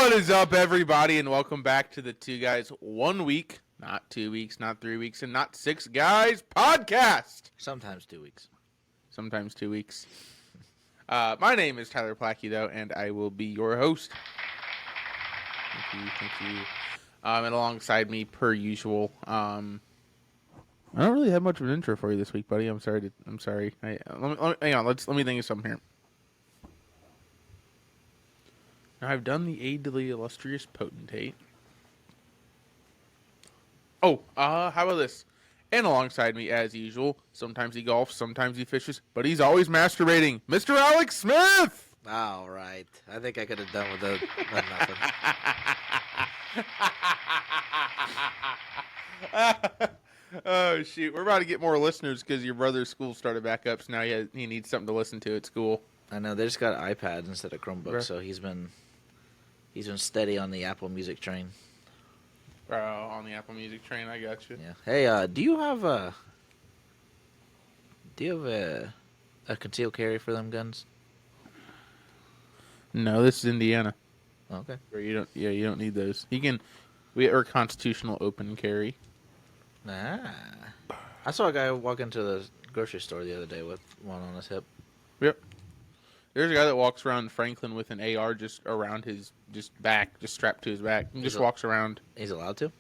What is up, everybody, and welcome back to the Two Guys 1 week, not 2 weeks, not 3 weeks, and not 6 guys podcast. Sometimes 2 weeks. Sometimes 2 weeks. My name is Tyler Placido, and I will be your host. Thank you. And alongside me, per usual, I don't really have much of an intro for you this week, buddy. I'm sorry. Hang on. Let me think of something here. Now, I've done the aid to the illustrious potentate. Oh, how about this? And alongside me, as usual, sometimes he golfs, sometimes he fishes, but he's always masturbating. Mr. Alex Smith! All right. I think I could have done with nothing. Oh, shoot. We're about to get more listeners because your brother's school started back up, so now he needs something to listen to at school. I know. They just got iPads instead of Chromebooks, Right. so he's been steady on the Apple Music train. On the Apple Music train, I got you. Yeah. Hey, do you have a concealed carry for them guns? No, this is Indiana. Okay. Where you don't need those. We are constitutional open carry. Ah. I saw a guy walk into the grocery store the other day with one on his hip. Yep. There's a guy that walks around Franklin with an AR just around his back, just strapped to his back, and just walks around. He's allowed to?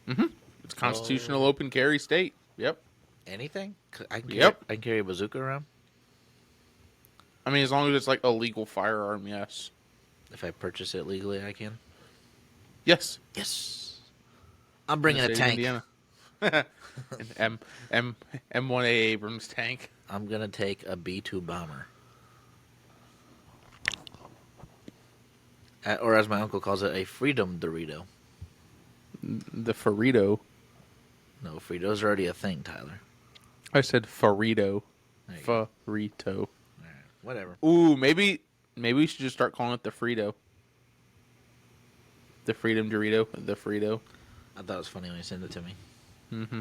Mm-hmm. It's constitutional open carry state. Yep. Anything? I can carry a bazooka around? I mean, as long as it's like a legal firearm, yes. If I purchase it legally, I can? Yes. Yes. I'm bringing a tank. An M1A Abrams tank. I'm going to take a B-2 bomber. Or as my uncle calls it, a Freedom Dorito. The Farito. No, Fritos are already a thing, Tyler. I said Farito. There you Farito. go. All right, whatever. Ooh, maybe we should just start calling it the Frito. The Freedom Dorito. The Frito. I thought it was funny when you sent it to me. Mm-hmm.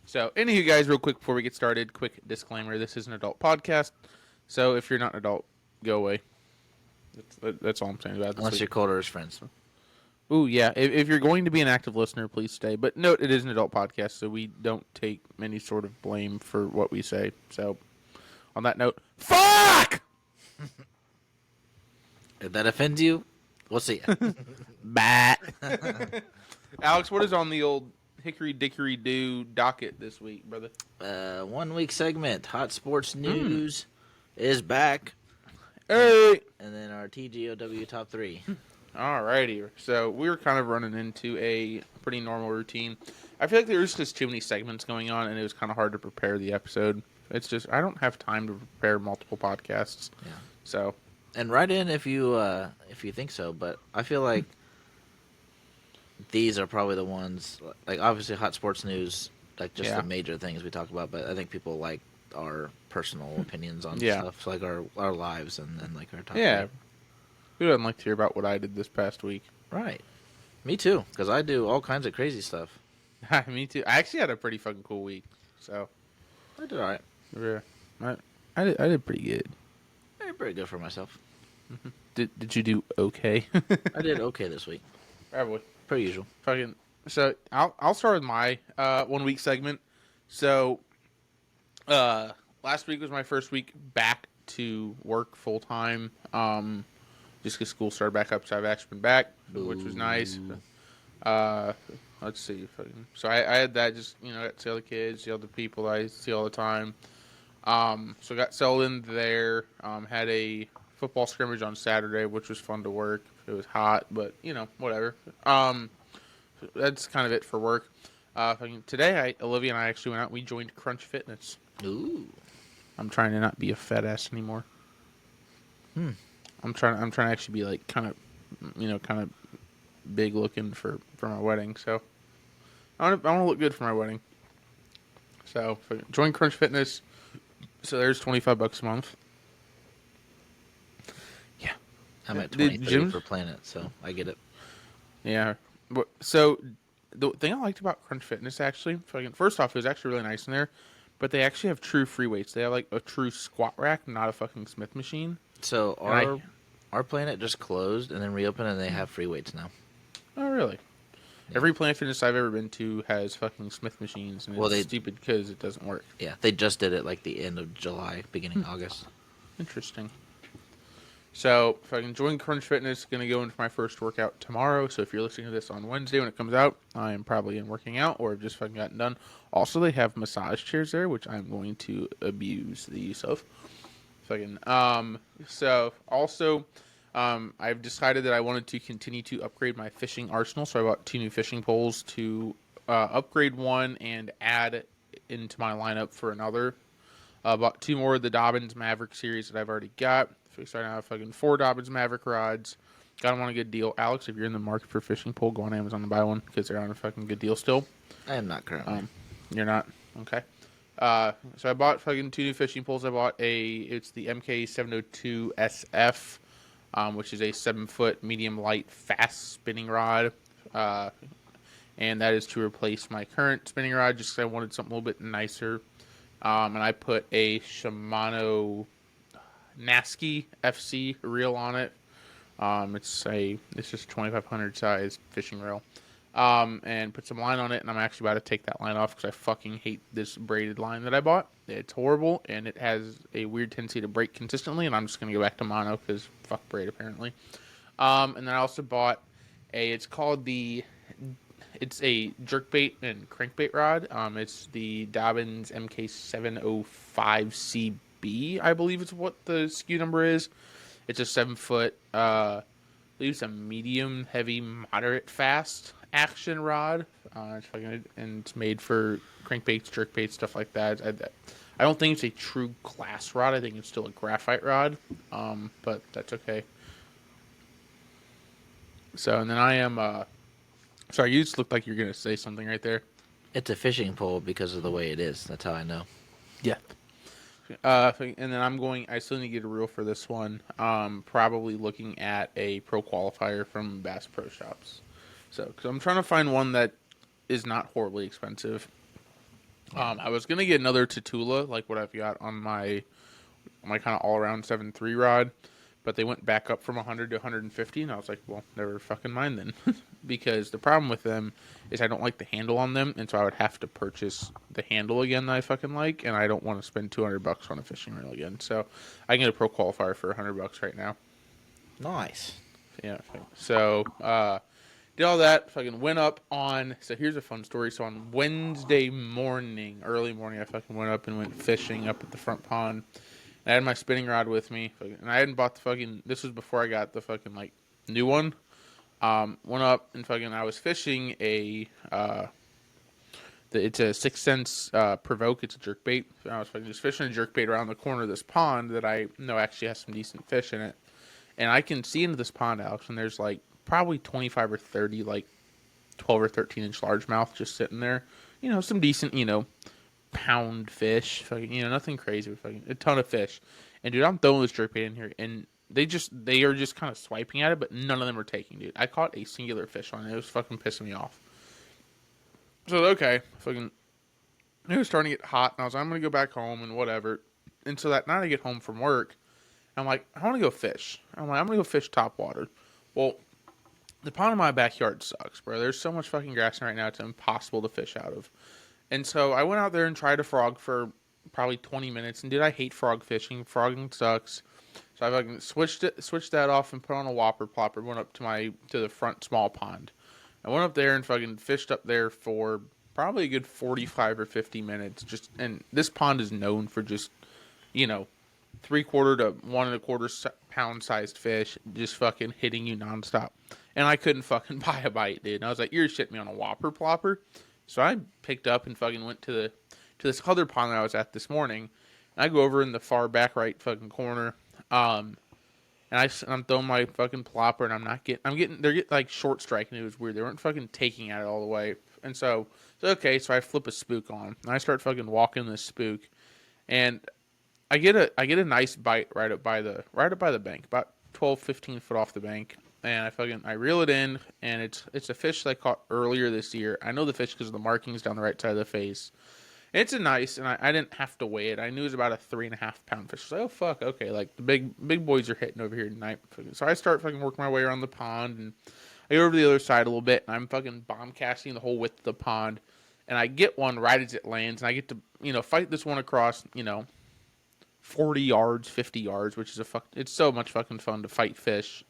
So, anywho, guys, real quick before we get started, quick disclaimer: this is an adult podcast. So, if you're not an adult, go away. That's all I'm saying about this. Unless you're colder as friends. Ooh, yeah. If you're going to be an active listener, please stay. But note, it is an adult podcast, so we don't take any sort of blame for what we say. So, on that note, fuck! If that offends you, we'll see ya. Bat. Alex, what is on the old hickory dickory do docket this week, brother? 1 week segment. Hot sports news is back. Hey! And then our TGOW top 3. Alrighty. So we were kind of running into a pretty normal routine. I feel like there was just too many segments going on, and it was kind of hard to prepare the episode. It's just I don't have time to prepare multiple podcasts. Yeah. So. And write in if you think so, but I feel like these are probably the ones, like obviously hot sports news, like just the major things we talk about, but I think people like our personal opinions on stuff, so like our lives and like our top. Yeah. Who doesn't like to hear about what I did this past week? Right. Me too, because I do all kinds of crazy stuff. Me too. I actually had a pretty fucking cool week. So. I did all right. Yeah. I did pretty good. I did pretty good for myself. Did you do okay? I did okay this week. Probably. Per usual. Fucking. So I'll start with my 1 week segment. So last week was my first week back to work full time. Just because school started back up, so I've actually been back, which was nice. Let's see. So I had that, just got to see all the kids, see all the people I see all the time. So I got settled in there. Had a football scrimmage on Saturday, which was fun to work. It was hot, but whatever. That's kind of it for work. Today, Olivia and I actually went out. We joined Crunch Fitness. Ooh. I'm trying to not be a fat ass anymore. I'm trying to actually be like kind of big looking for my wedding. So I want to look good for my wedding. So join Crunch Fitness. So there's $25 a month. Yeah. I'm at 23 for Planet, so I get it. Yeah. So the thing I liked about Crunch Fitness, actually, first off, it was actually really nice in there. But they actually have true free weights. They have like a true squat rack, not a fucking Smith machine. So Our Planet just closed and then reopened, and they have free weights now. Oh, really? Yeah. Every Planet Fitness I've ever been to has fucking Smith machines, and it's stupid because it doesn't work. Yeah, they just did it like the end of July, beginning August. Interesting. So, if I can join Crunch Fitness, going to go into my first workout tomorrow. So, if you're listening to this on Wednesday when it comes out, I am probably in working out or have just fucking gotten done. Also, they have massage chairs there, which I'm going to abuse the use of. I've decided that I wanted to continue to upgrade my fishing arsenal. So, I bought 2 new fishing poles to upgrade one and add into my lineup for another. Bought 2 more of the Dobbins Maverick series that I've already got. So I now have fucking 4 Dobbins Maverick rods. Got them on a good deal. Alex, if you're in the market for a fishing pole, go on Amazon and buy one because they're on a fucking good deal still. I am not currently. You're not? Okay. So I bought fucking 2 new fishing poles. It's the MK702 SF, which is a 7-foot medium light fast spinning rod. And that is to replace my current spinning rod just because I wanted something a little bit nicer. And I put a Shimano Nasky FC reel on it. It's just 2500 size fishing reel. And put some line on it, and I'm actually about to take that line off because I fucking hate this braided line that I bought. It's horrible, and it has a weird tendency to break consistently, and I'm just going to go back to mono because fuck braid apparently. And then I also bought it's a jerkbait and crankbait rod. It's the Dobbins MK705CB, I believe is what the SKU number is. It's a 7-foot, I believe it's a medium, heavy, moderate, fast action rod. And it's made for crankbaits, jerkbaits, stuff like that. I don't think it's a true glass rod. I think it's still a graphite rod, but that's okay. So, and then I am... Sorry, you just looked like you were going to say something right there. It's a fishing pole because of the way it is. That's how I know. Yeah. And then I still need to get a reel for this one. Probably looking at a pro qualifier from Bass Pro Shops. So, because I'm trying to find one that is not horribly expensive. I was going to get another Tatula, like what I've got on my kind of all-around 7.3 rod. But they went back up from 100 to 150, and I was like, well, never fucking mind then. Because the problem with them is I don't like the handle on them, and so I would have to purchase the handle again that I fucking like, and I don't want to spend $200 on a fishing reel again. So I can get a pro qualifier for $100 right now. Nice. Yeah. So did all that, fucking went up on, so here's a fun story. So on Wednesday morning, early morning, I fucking went up and went fishing up at the front pond. I had my spinning rod with me, and I hadn't bought the fucking... This was before I got the fucking, like, new one. Went up, and fucking I was fishing it's a 6 cents Provoke. It's a jerkbait. I was fucking just fishing a jerkbait around the corner of this pond that I know actually has some decent fish in it. And I can see into this pond, Alex, and there's, like, probably 25 or 30, like, 12 or 13-inch largemouth just sitting there. You know, some decent, pound fish, fucking, nothing crazy, but fucking a ton of fish. And dude, I'm throwing this jerkbait in here, and they are just kind of swiping at it, but none of them are taking, dude. I caught a singular fish on it. It was fucking pissing me off. So okay, fucking, it was starting to get hot, and I was like, I'm gonna go back home and whatever. And so that night I get home from work, I'm like, I want to go fish. I'm gonna go fish top water. Well, the pond in my backyard sucks, bro. There's so much fucking grass right now; it's impossible to fish out of. And so I went out there and tried to frog for probably 20 minutes. And dude, I hate frog fishing. Frogging sucks. So I fucking switched that off and put on a whopper plopper. Went up to the front small pond. I went up there and fucking fished up there for probably a good 45 or 50 minutes. And this pond is known for just, 3/4 to 1 1/4 pound sized fish just fucking hitting you nonstop. And I couldn't fucking buy a bite, dude. And I was like, you're shitting me on a whopper plopper. So I picked up and fucking went to this other pond that I was at this morning. And I go over in the far back right fucking corner. And I'm throwing my fucking plopper, and they're getting like short striking. It was weird. They weren't fucking taking at it all the way. And so okay, so I flip a spook on. And I start fucking walking this spook. And I get a nice bite right up by the bank, about 12, 15 foot off the bank. And I reel it in, and it's a fish that I caught earlier this year. I know the fish because of the markings down the right side of the face. It's a nice, and I didn't have to weigh it. I knew it was about a 3.5 pound fish. I was like, oh fuck, okay, like the big boys are hitting over here tonight. So I start fucking working my way around the pond, and I go over to the other side a little bit, and I'm fucking bomb casting the whole width of the pond, and I get one right as it lands, and I get to fight this one across 40 yards, 50 yards, which is it's so much fucking fun to fight fish,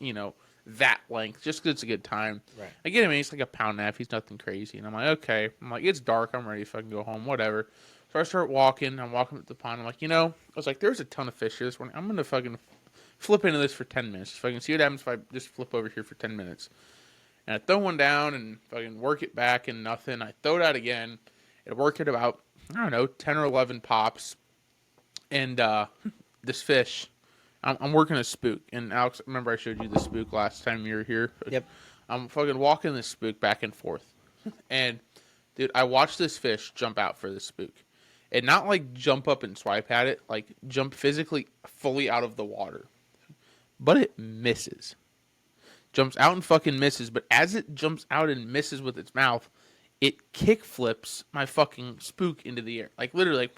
that length, just 'cause it's a good time. Right. I get him, he's like a pound and a half, he's nothing crazy. And I'm like, okay. I'm like, it's dark, I'm ready to fucking go home, whatever. So I start walking, I'm walking up the pond, I'm like, I was like, there's a ton of fish here this morning. I'm going to fucking flip into this for 10 minutes. If I can see what happens if I just flip over here for 10 minutes. And I throw one down and fucking work it back and nothing. I throw it out again. It worked at about, 10 or 11 pops. And this fish, I'm working a spook. And Alex, remember I showed you the spook last time you were here? Yep. I'm fucking walking this spook back and forth. And, dude, I watched this fish jump out for this spook. And not like jump up and swipe at it, like jump physically fully out of the water. But it misses. Jumps out and fucking misses. But as it jumps out and misses with its mouth, it kick flips my fucking spook into the air. Like literally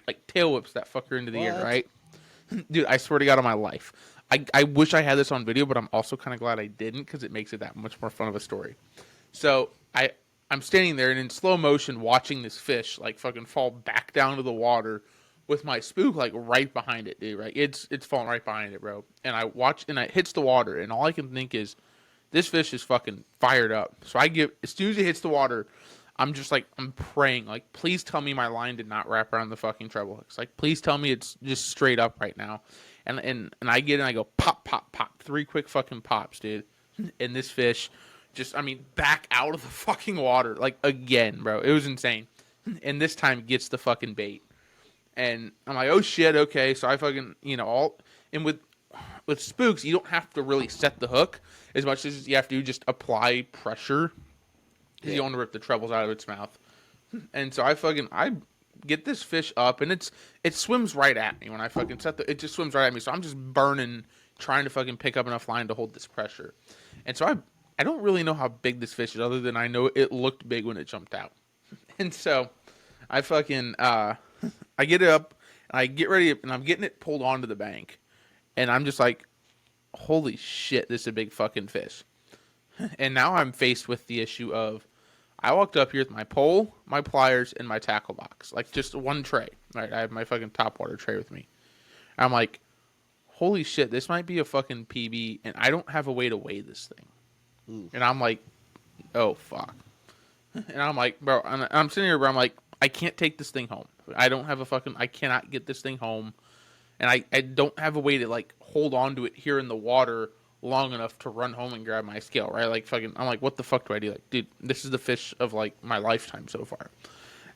like tail whips that fucker into the air, right? Dude, I swear to God on my life. I wish I had this on video, but I'm also kind of glad I didn't because it makes it that much more fun of a story. So I'm standing there and in slow motion watching this fish like fucking fall back down to the water with my spook like right behind it, dude, right? It's falling right behind it, bro. And I watch and it hits the water and all I can think is this fish is fucking fired up. So as soon as it hits the water, I'm just like, I'm praying, like, please tell me my line did not wrap around the fucking treble hooks. Like, please tell me it's just straight up right now. And I get it and I go pop, pop, pop. 3 quick fucking pops, dude. And this fish back out of the fucking water. Like, again, bro. It was insane. And this time gets the fucking bait. And I'm like, oh shit, okay. So I fucking, and with spooks, you don't have to really set the hook as much as you have to just apply pressure. Because you don't want to rip the trebles out of its mouth. And so I get this fish up, and it swims right at me when I fucking it just swims right at me. So I'm just burning, trying to fucking pick up enough line to hold this pressure. And so I don't really know how big this fish is, other than I know it looked big when it jumped out. And so I fucking, I get it up, and I get ready, and I'm getting it pulled onto the bank. And I'm just like, holy shit, this is a big fucking fish. And now I'm faced with the issue of, I walked up here with my pole, my pliers, and my tackle box. Like, just one tray. Right? I have my fucking topwater tray with me. I'm like, holy shit, this might be a fucking PB, and I don't have a way to weigh this thing. Ooh. And I'm like, oh, fuck. And I'm like, bro, I'm sitting here, bro, I'm like, I can't take this thing home. I cannot get this thing home. And I don't have a way to, like, hold on to it here in the water long enough to run home and grab my scale, right? Like, fucking, I'm like, what the fuck do I do? Like, dude, this is the fish of, like, my lifetime so far.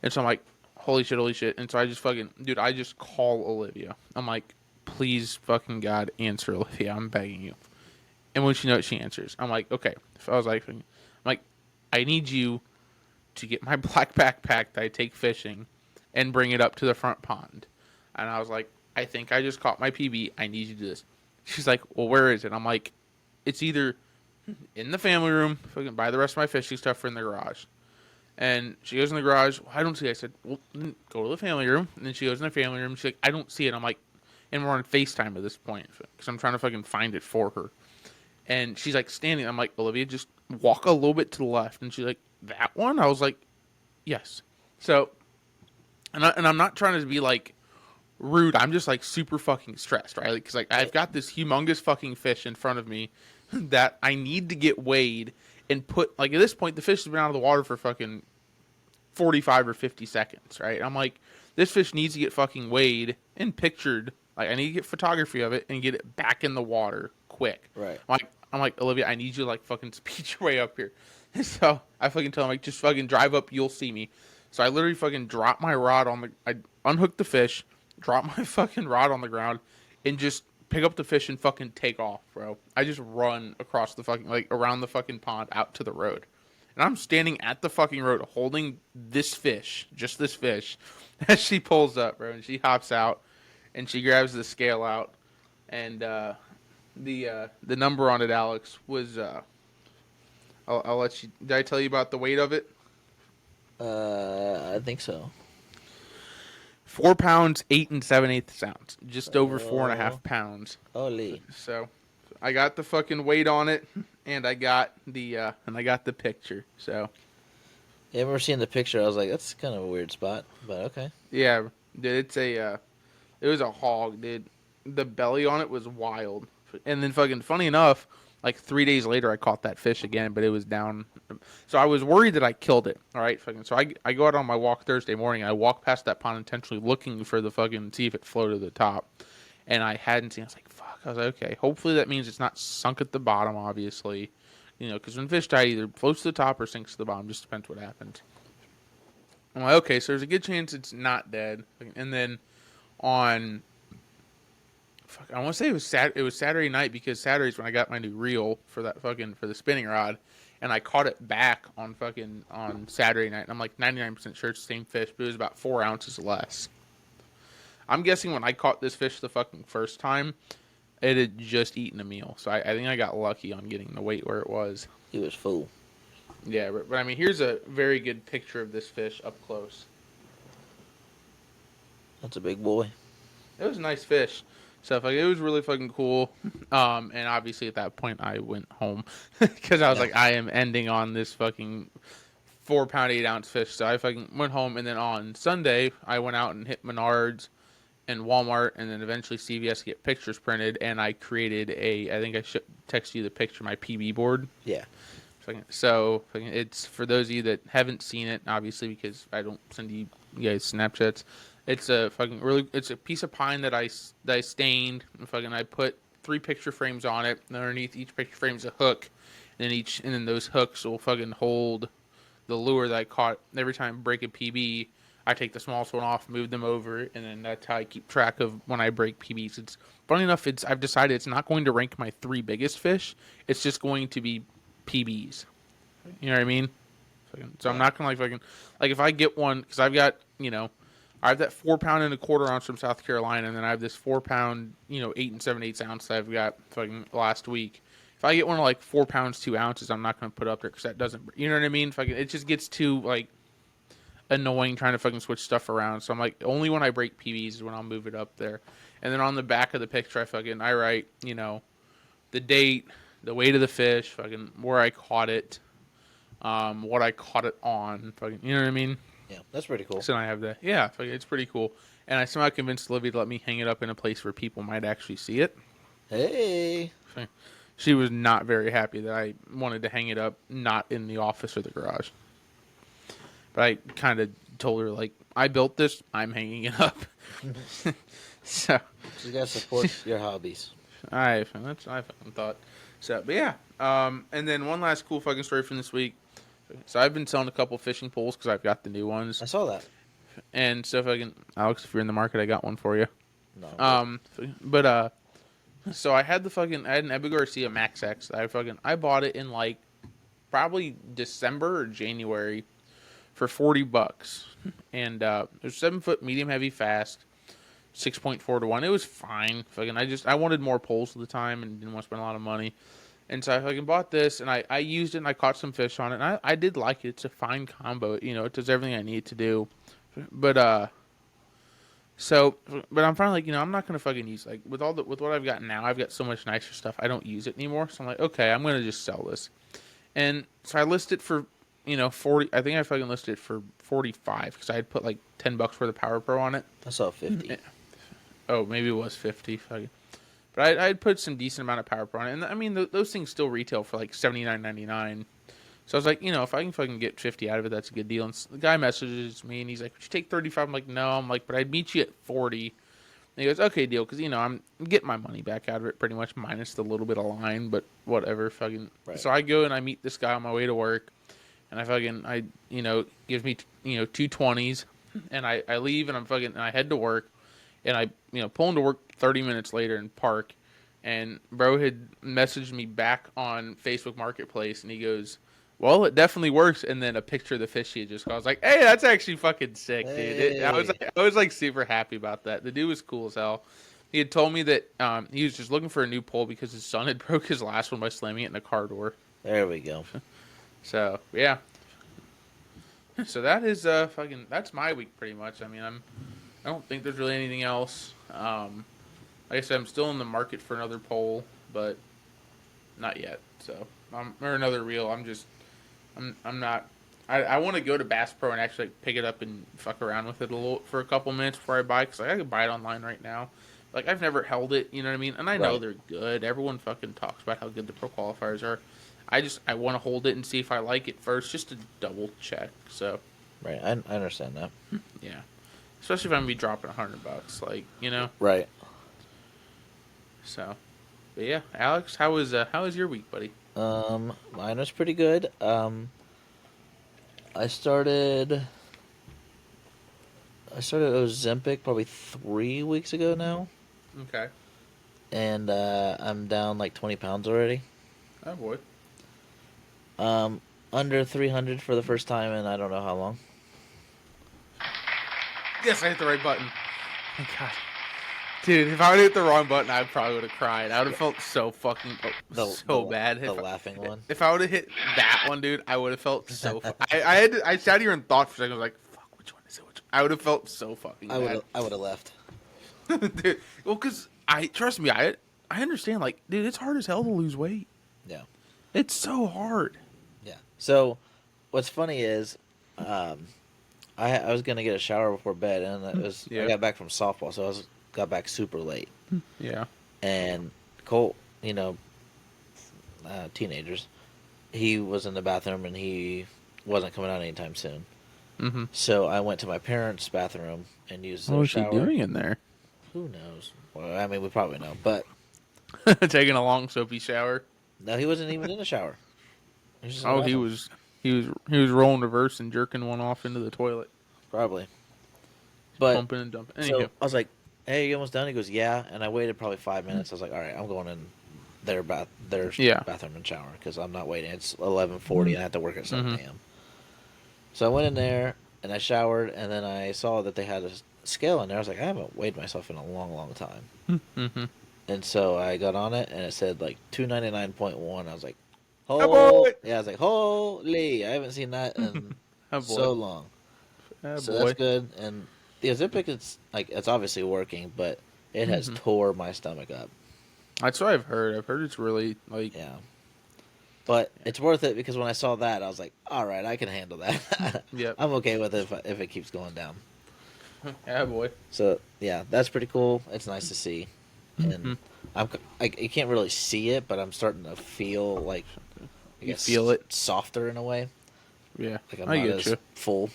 And so I'm like, holy shit. And so I just call Olivia. I'm like, please fucking God, answer, Olivia. I'm begging you. And when she knows, she answers. I'm like, okay. So I was like, I need you to get my black backpack that I take fishing and bring it up to the front pond. And I was like, I think I just caught my PB. I need you to do this. She's like, well, where is it? I'm like, it's either in the family room, fucking buy the rest of my fishing stuff, or in the garage. And she goes in the garage. Well, I don't see it. I said, well, go to the family room. And then she goes in the family room. She's like, I don't see it. I'm like, and we're on FaceTime at this point because I'm trying to fucking find it for her. And she's like standing. I'm like, Olivia, just walk a little bit to the left. And she's like, that one? I was like, yes. So, and I'm not trying to be like rude. I'm just like super fucking stressed, right? Because like I've got this humongous fucking fish in front of me that I need to get weighed and put, like, at this point the fish has been out of the water for fucking 45 or 50 seconds, right? I'm like, this fish needs to get fucking weighed and pictured. Like, I need to get photography of it and get it back in the water quick. Right. I'm like, Olivia, I need you to like fucking speed your way up here. And so I fucking tell him, like, just fucking drive up, you'll see me. So I literally fucking drop my rod I unhook the fish, drop my fucking rod on the ground, and just pick up the fish and fucking take off, bro. I just run across the fucking, like, around the fucking pond out to the road. And I'm standing at the fucking road holding this fish, just this fish, as she pulls up, bro. And she hops out, and she grabs the scale out. And the number on it, Alex, was, I'll let you, did I tell you about the weight of it? I think so. 4 pounds, 8 7/8 ounce. Just over 4.5 pounds. Holy. So I got the fucking weight on it, and I got the picture. So yeah, I remember seeing the picture. I was like, that's kind of a weird spot, but okay. yeah, dude, it was a hog, dude. The belly on it was wild. And then fucking funny enough, like 3 days later I caught that fish again, but it was down. So I was worried that I killed it. All right, fucking. So I go out on my walk Thursday morning. I walk past that pond intentionally looking for the fucking, see if it floated to the top. And I hadn't seen. I was like, fuck. I was like, okay. Hopefully that means it's not sunk at the bottom, obviously. You know, because when fish die, it either floats to the top or sinks to the bottom. Just depends what happens. I'm like, okay, so there's a good chance it's not dead. And then on, I want to say it was Saturday night, because Saturday's when I got my new reel for the spinning rod, and I caught it back on Saturday night. And I'm like 99% sure it's the same fish, but it was about 4 ounces less. I'm guessing when I caught this fish the fucking first time, it had just eaten a meal. So I think I got lucky on getting the weight where it was. He was full. Yeah, but I mean, here's a very good picture of this fish up close. That's a big boy. It was a nice fish. So it was really fucking cool. And obviously at that point I went home because I was like, I am ending on this fucking 4 pound 8 ounce fish. So I fucking went home, and then on Sunday I went out and hit Menards and Walmart, and then eventually CVS to get pictures printed, and I created I think I should text you the picture, my PB board. Yeah. So it's for those of you that haven't seen it, obviously, because I don't send you guys Snapchats. It's it's a piece of pine that I stained. I put 3 picture frames on it, and underneath each picture frame is a hook, and then those hooks will fucking hold the lure that I caught. Every time I break a PB, I take the smallest one off, move them over, and then that's how I keep track of when I break PBs. It's funny enough. I've decided it's not going to rank my 3 biggest fish. It's just going to be PBs. You know what I mean? So I'm not gonna like if I get one, because I've got, I have that 4 pound and a quarter ounce from South Carolina, and then I have this 4 pound 8 7/8 ounce that I've got last week. If I get one of like 4 pounds 2 ounces, I'm not gonna put up there because that doesn't, you know what I mean? It just gets too annoying trying to switch stuff around. So I'm like, only when I break PBs is when I'll move it up there. And then on the back of the picture, I write the date, the weight of the fish, where I caught it, what I caught it on, you know what I mean? Yeah, that's pretty cool. So I have that. Yeah, it's pretty cool. And I somehow convinced Olivia to let me hang it up in a place where people might actually see it. Hey. She was not very happy that I wanted to hang it up not in the office or the garage. But I kind of told her, I built this, I'm hanging it up. So you gotta support your hobbies. I thought. So, but yeah. And then one last cool story from this week. So I've been selling a couple fishing poles because I've got the new ones. I saw that. And so Alex, if you're in the market, I got one for you. No. So I had an Ebby Garcia Max X. I bought it in probably December or January for $40, and it was 7 foot medium heavy fast, 6.4 to 1. It was fine. I wanted more poles at the time and didn't want to spend a lot of money. And so I bought this, and I used it, and I caught some fish on it, and I did like it. It's a fine combo. It does everything I need it to do. But I'm finally I'm not going to use, with what I've got now, I've got so much nicer stuff, I don't use it anymore. So I'm like, okay, I'm going to just sell this. And so I listed for, 40, I think I listed it for 45, because I had put $10 worth of Power Pro on it. I saw 50. Oh, maybe it was 50. But I had put some decent amount of Power Pro on it. And I mean, those things still retail for $79.99. So I was like, if I can get 50 out of it, that's a good deal. And the guy messages me, and he's like, would you take 35? I'm like, no. I'm like, but I'd meet you at 40. And he goes, okay, deal. Because, I'm getting my money back out of it pretty much, minus the little bit of line, but whatever. Right. So I go and I meet this guy on my way to work. And I gives me, 220s. And I leave, and and I head to work. And I, pull into work 30 minutes later and park. And bro had messaged me back on Facebook Marketplace, and he goes, well, it definitely works. And then a picture of the fish he had just caught. I was like, hey, that's actually fucking sick, dude. Hey. I was super happy about that. The dude was cool as hell. He had told me that he was just looking for a new pole because his son had broke his last one by slamming it in a car door. There we go. So, yeah. So that is that's my week pretty much. I mean, I don't think there's really anything else. Like I said, I'm still in the market for another pole, but not yet. So, or another reel. I'm not. I want to go to Bass Pro and actually pick it up and fuck around with it a little for a couple minutes before I buy. Because I could buy it online right now. Like I've never held it. You know what I mean? And I know Right. they're good. Everyone fucking talks about how good the pro qualifiers are. I want to hold it and see if I like it first, just to double check. So. Right. I understand that. Yeah. Especially if I'm gonna be dropping $100, like, Right. So, but yeah, Alex, how was your week, buddy? Mine was pretty good. I started Ozempic probably 3 weeks ago now, Okay. and I'm down like 20 pounds already. Oh boy. Under 300 for the first time in I don't know how long. Yes, I hit the right button. Thank God. Dude, if I would hit the wrong button, I probably would have cried. I would have felt so fucking bad. The laughing one. If I would have hit that one, dude, I would have felt so. I sat here and thought for a second. I was like, "Fuck, which one is it?" I would have felt so fucking bad. I would have left. Dude, well, because trust me, I understand. Like, dude, it's hard as hell to lose weight. Yeah. It's so hard. Yeah. So, what's funny is, I was gonna get a shower before bed, and I got back from softball, so got back super late. Yeah. And Colt, teenagers, he was in the bathroom and he wasn't coming out anytime soon. Mm-hmm. So I went to my parents' bathroom and used their What was shower. she doing in there? Who knows? Well, I mean, we probably know, but Taking a long soapy shower. no, he wasn't even in the shower. He was just in the Oh, bathroom. he was rolling reverse and jerking one off into the toilet, Probably. But pumping and dumping. so Anywho. I was like, "Hey, you almost done?" He goes, "Yeah." And I waited probably 5 minutes. I was like, "All right, I'm going in their bathroom and shower because I'm not waiting. It's 11:40 and I have to work at 7 a.m." So I went in there and I showered, and then I saw that they had a scale in there. I was like, I haven't weighed myself in a long, long time. Mm-hmm. And so I got on it, and it said like 299.1. I was like, boy! yeah, I was like, holy! I haven't seen that in Oh, boy. so long. Oh, So boy. that's good. And the Ozempic, it's obviously working, but it has tore my stomach up. That's what I've heard. I've heard it's really like. Yeah. But it's worth it because when I saw that, I was like, all right, I can handle that. Yep. I'm okay with it if it keeps going down. Yeah, boy. So yeah, that's pretty cool. It's nice to see, and you can't really see it, but I'm starting to feel like You feel it softer in a way. Yeah, Like I'm I not get as you. full.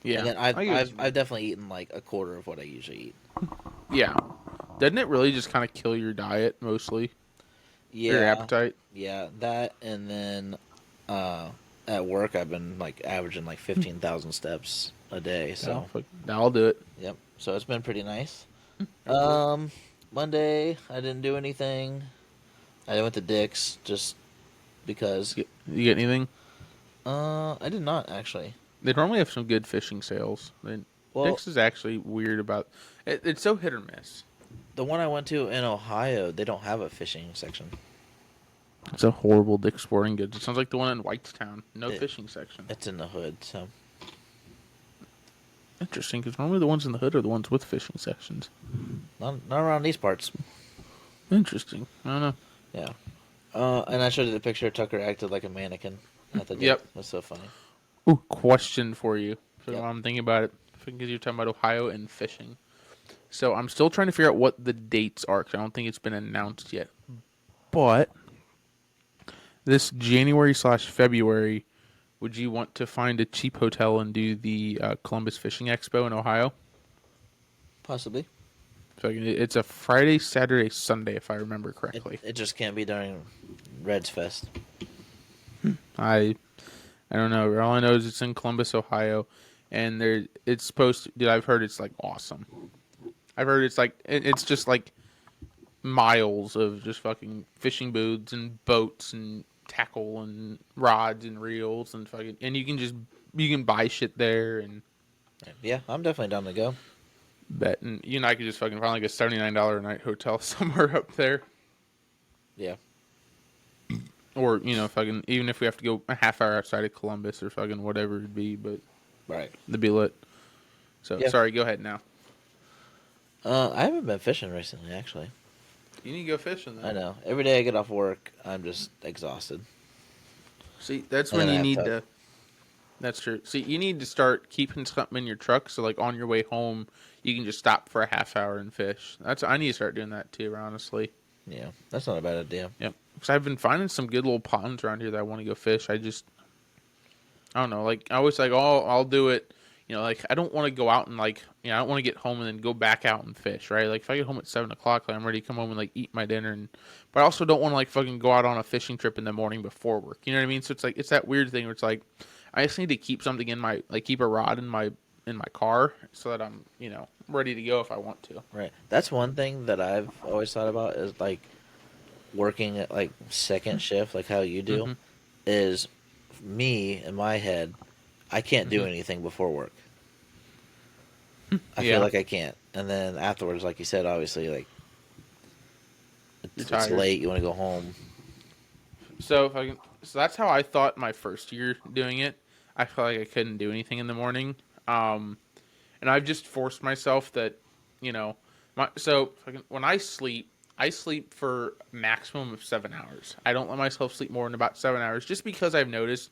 Yeah, And then I get what you I've mean. definitely eaten like a quarter of what I usually eat. Yeah, doesn't it really just kind of kill your diet mostly? Yeah, Your appetite. yeah, that, and then at work I've been like averaging like 15,000 steps a day. So I'll do it. yep. So it's been pretty nice. Go Monday I didn't do anything. I went to Dick's just because. You get anything? I did not actually. They normally have some good fishing sales. Well, Dick's is actually weird about it. It's so hit or miss. the one I went to in Ohio, they don't have a fishing section. It's a horrible Dick's Sporting Goods. It sounds like the one in Whitestown. No fishing section. It's in the hood, so. Interesting, because normally the ones in the hood are the ones with fishing sections. Not around these parts. Interesting. I don't know. Yeah. And I showed you the picture. Tucker acted like a mannequin at the Yep. It was so funny. Ooh, question for you. So Yep. I'm thinking about it because you're talking about Ohio and fishing. So I'm still trying to figure out what the dates are because I don't think it's been announced yet. But this January/February, would you want to find a cheap hotel and do the Columbus Fishing Expo in Ohio? Possibly. So it's a Friday, Saturday, Sunday, if I remember correctly. It just can't be during Reds Fest. I don't know. All I know is it's in Columbus, Ohio, and it's supposed to. Dude, I've heard it's like awesome. I've heard it's like it's just like miles of just fucking fishing booths and boats and tackle and rods and reels and fucking, and you can buy shit there and Yeah, I'm definitely down to go. bet, and you and I could just fucking find like a $79 a night hotel somewhere up there. Yeah. Or, fucking, even if we have to go a half hour outside of Columbus or fucking whatever it'd be, but Right. the be lit. So, Yeah. sorry, go ahead now. I haven't been fishing recently, actually. You need to go fishing, though. I know. Every day I get off work, I'm just exhausted. See, that's And when then I you have need to. to. That's true. See, you need to start keeping something in your truck, so like on your way home, you can just stop for a half hour and fish. I need to start doing that too, honestly. Yeah, that's not a bad idea. Yep. Because I've been finding some good little ponds around here that I want to go fish. I don't know. Like I always like, oh, I'll do it. Like I don't want to go out and like, I don't want to get home and then go back out and fish, right? Like if I get home at 7 o'clock, like, I'm ready to come home and like eat my dinner, but I also don't want to like fucking go out on a fishing trip in the morning before work. You know what I mean? So it's like it's that weird thing where it's like, I just need to keep something in my keep a rod in my car so that I'm ready to go if I want to. Right. That's one thing that I've always thought about is like working at like second shift, like how you do, Mm-hmm. is me in my head. I can't do Mm-hmm. anything before work. I feel Yeah, like I can't, and then afterwards, like you said, obviously, like you're it's tired. late. You want to go home. So that's how I thought my first year doing it. I felt like I couldn't do anything in the morning. And I've just forced myself that, you know, when I sleep for a maximum of 7 hours. I don't let myself sleep more than about 7 hours, just because I've noticed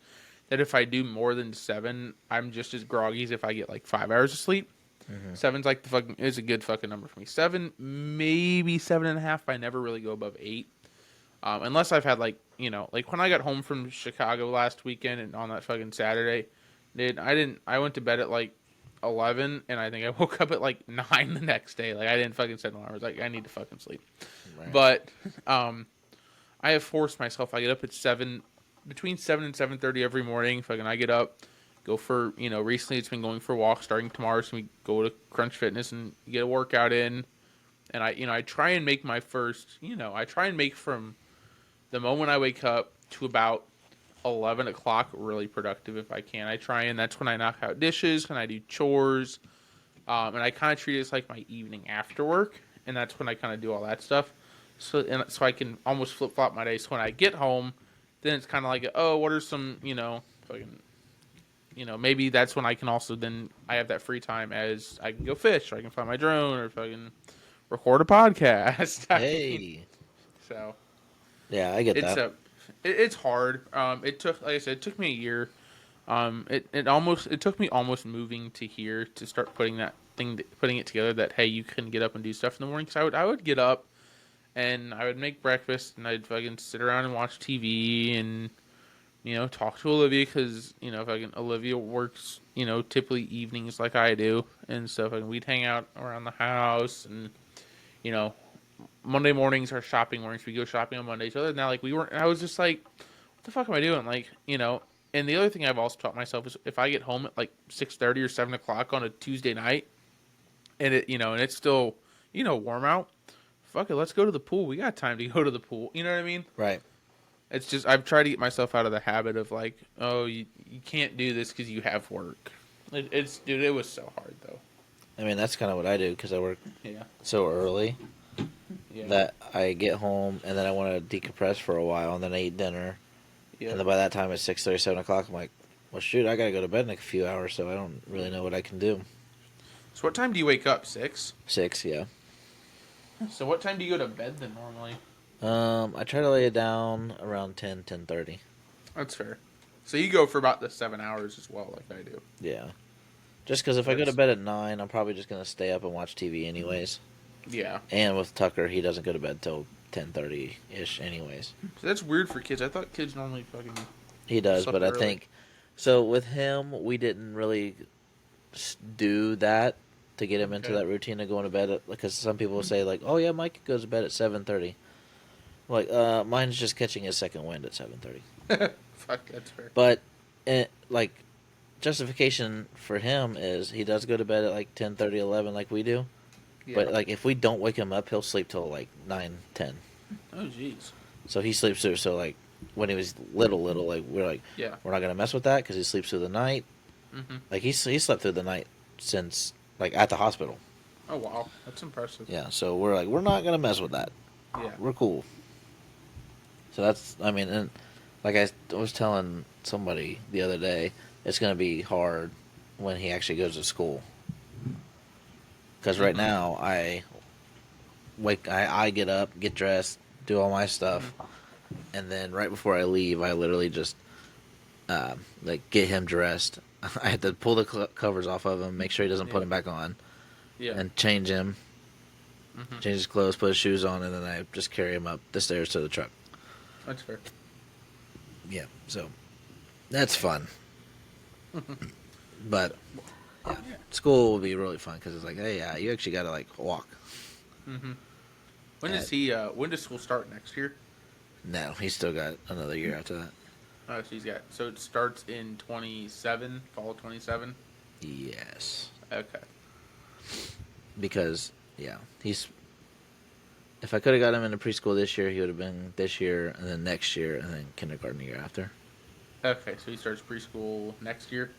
that if I do more than seven, I'm just as groggy as if I get like 5 hours of sleep. Mm-hmm. Seven's like is a good fucking number for me. Seven, maybe 7.5. But I never really go above 8. Unless I've had like when I got home from Chicago last weekend and on that fucking Saturday, I went to bed at like 11 and I think I woke up at like 9 the next day. Like I didn't fucking set an alarm. I was like, I need to fucking sleep. Right. But I have forced myself. I get up at 7, between 7 and 7:30 every morning. Fucking I get up, go for recently it's been going for walks. Starting tomorrow, so we go to Crunch Fitness and get a workout in. And I try and make my first I try and make from the moment I wake up to about 11 o'clock really productive if I can. I try, and that's when I knock out dishes and I do chores. And I kind of treat it as like my evening after work, and that's when I kind of do all that stuff. So I can almost flip flop my day. So when I get home, then it's kind of like, oh, what are some fucking maybe that's when I can also then I have that free time as I can go fish, or I can find my drone, or if I can record a podcast. Hey. So Yeah, I get it's that. it's hard. It took, like I said, it took me a year. It took me almost moving to here to start putting it together. That hey, you can get up and do stuff in the morning. Because I would get up and I would make breakfast and I'd fucking sit around and watch TV and talk to Olivia because fucking Olivia works typically evenings like I do and stuff, and we'd hang out around the house and you know Monday mornings are shopping mornings. We go shopping on Mondays. Other than that, like we weren't. I was just like, what the fuck am I doing? Like, And the other thing I've also taught myself is if I get home at like 6:30 or 7 o'clock on a Tuesday night, and and it's still warm out. Fuck it, let's go to the pool. We got time to go to the pool. You know what I mean? Right. It's just I've tried to get myself out of the habit of like, oh, you can't do this because you have work. Dude, it was so hard though. I mean, that's kind of what I do because I work Yeah. so early Yeah. that I get home and then I want to decompress for a while and then I eat dinner. Yeah. And then by that time it's 6:30, 7 o'clock. I'm like, well, shoot, I got to go to bed in a few hours, so I don't really know what I can do. So what time do you wake up? 6? 6, yeah. So what time do you go to bed then normally? I try to lay it down around 10, 10:30. That's fair. So you go for about the 7 hours as well, like I do. Yeah. Just because if I go to bed at 9, I'm probably just going to stay up and watch TV anyways. Yeah. And with Tucker, he doesn't go to bed till 10:30-ish anyways. So that's weird for kids. I thought kids normally fucking... He does, slept but I early. think... So with him, we didn't really do that to get him into Okay. that routine of going to bed. Because some people say, like, oh yeah, Mike goes to bed at 7:30. Like, mine's just catching his second wind at 7:30. Fuck, that's fair. But, like, justification for him is he does go to bed at like 10:30, 11 like we do. Yeah. But like if we don't wake him up, he'll sleep till like 9, 10. Oh, jeez. So he sleeps through. So like when he was little, like we're like, Yeah. we're not gonna mess with that because he sleeps through the night. Mm-hmm. Like he slept through the night since like at the hospital. Oh, wow. That's impressive. Yeah. So we're like, we're not gonna mess with that. Yeah. We're cool. So that's, I mean, and like I was telling somebody the other day, it's gonna be hard when he actually goes to school. Because right now I get up, get dressed, do all my stuff, and then right before I leave, I literally just like get him dressed. I had to pull the covers off of him, make sure he doesn't put him back on, and change him, change his clothes, put his shoes on, and then I just carry him up the stairs to the truck. That's fair. Yeah, so that's fun. But yeah, school will be really fun because it's like, hey, you actually got to like walk. When does he? When does school start next year? No, he's still got another year after that. Oh, so he's got. So it starts in 27, fall 27. Yes. Okay. Because he's. If I could have got him into preschool this year, he would have been this year, and then next year, and then kindergarten the year after. Okay, so he starts preschool next year.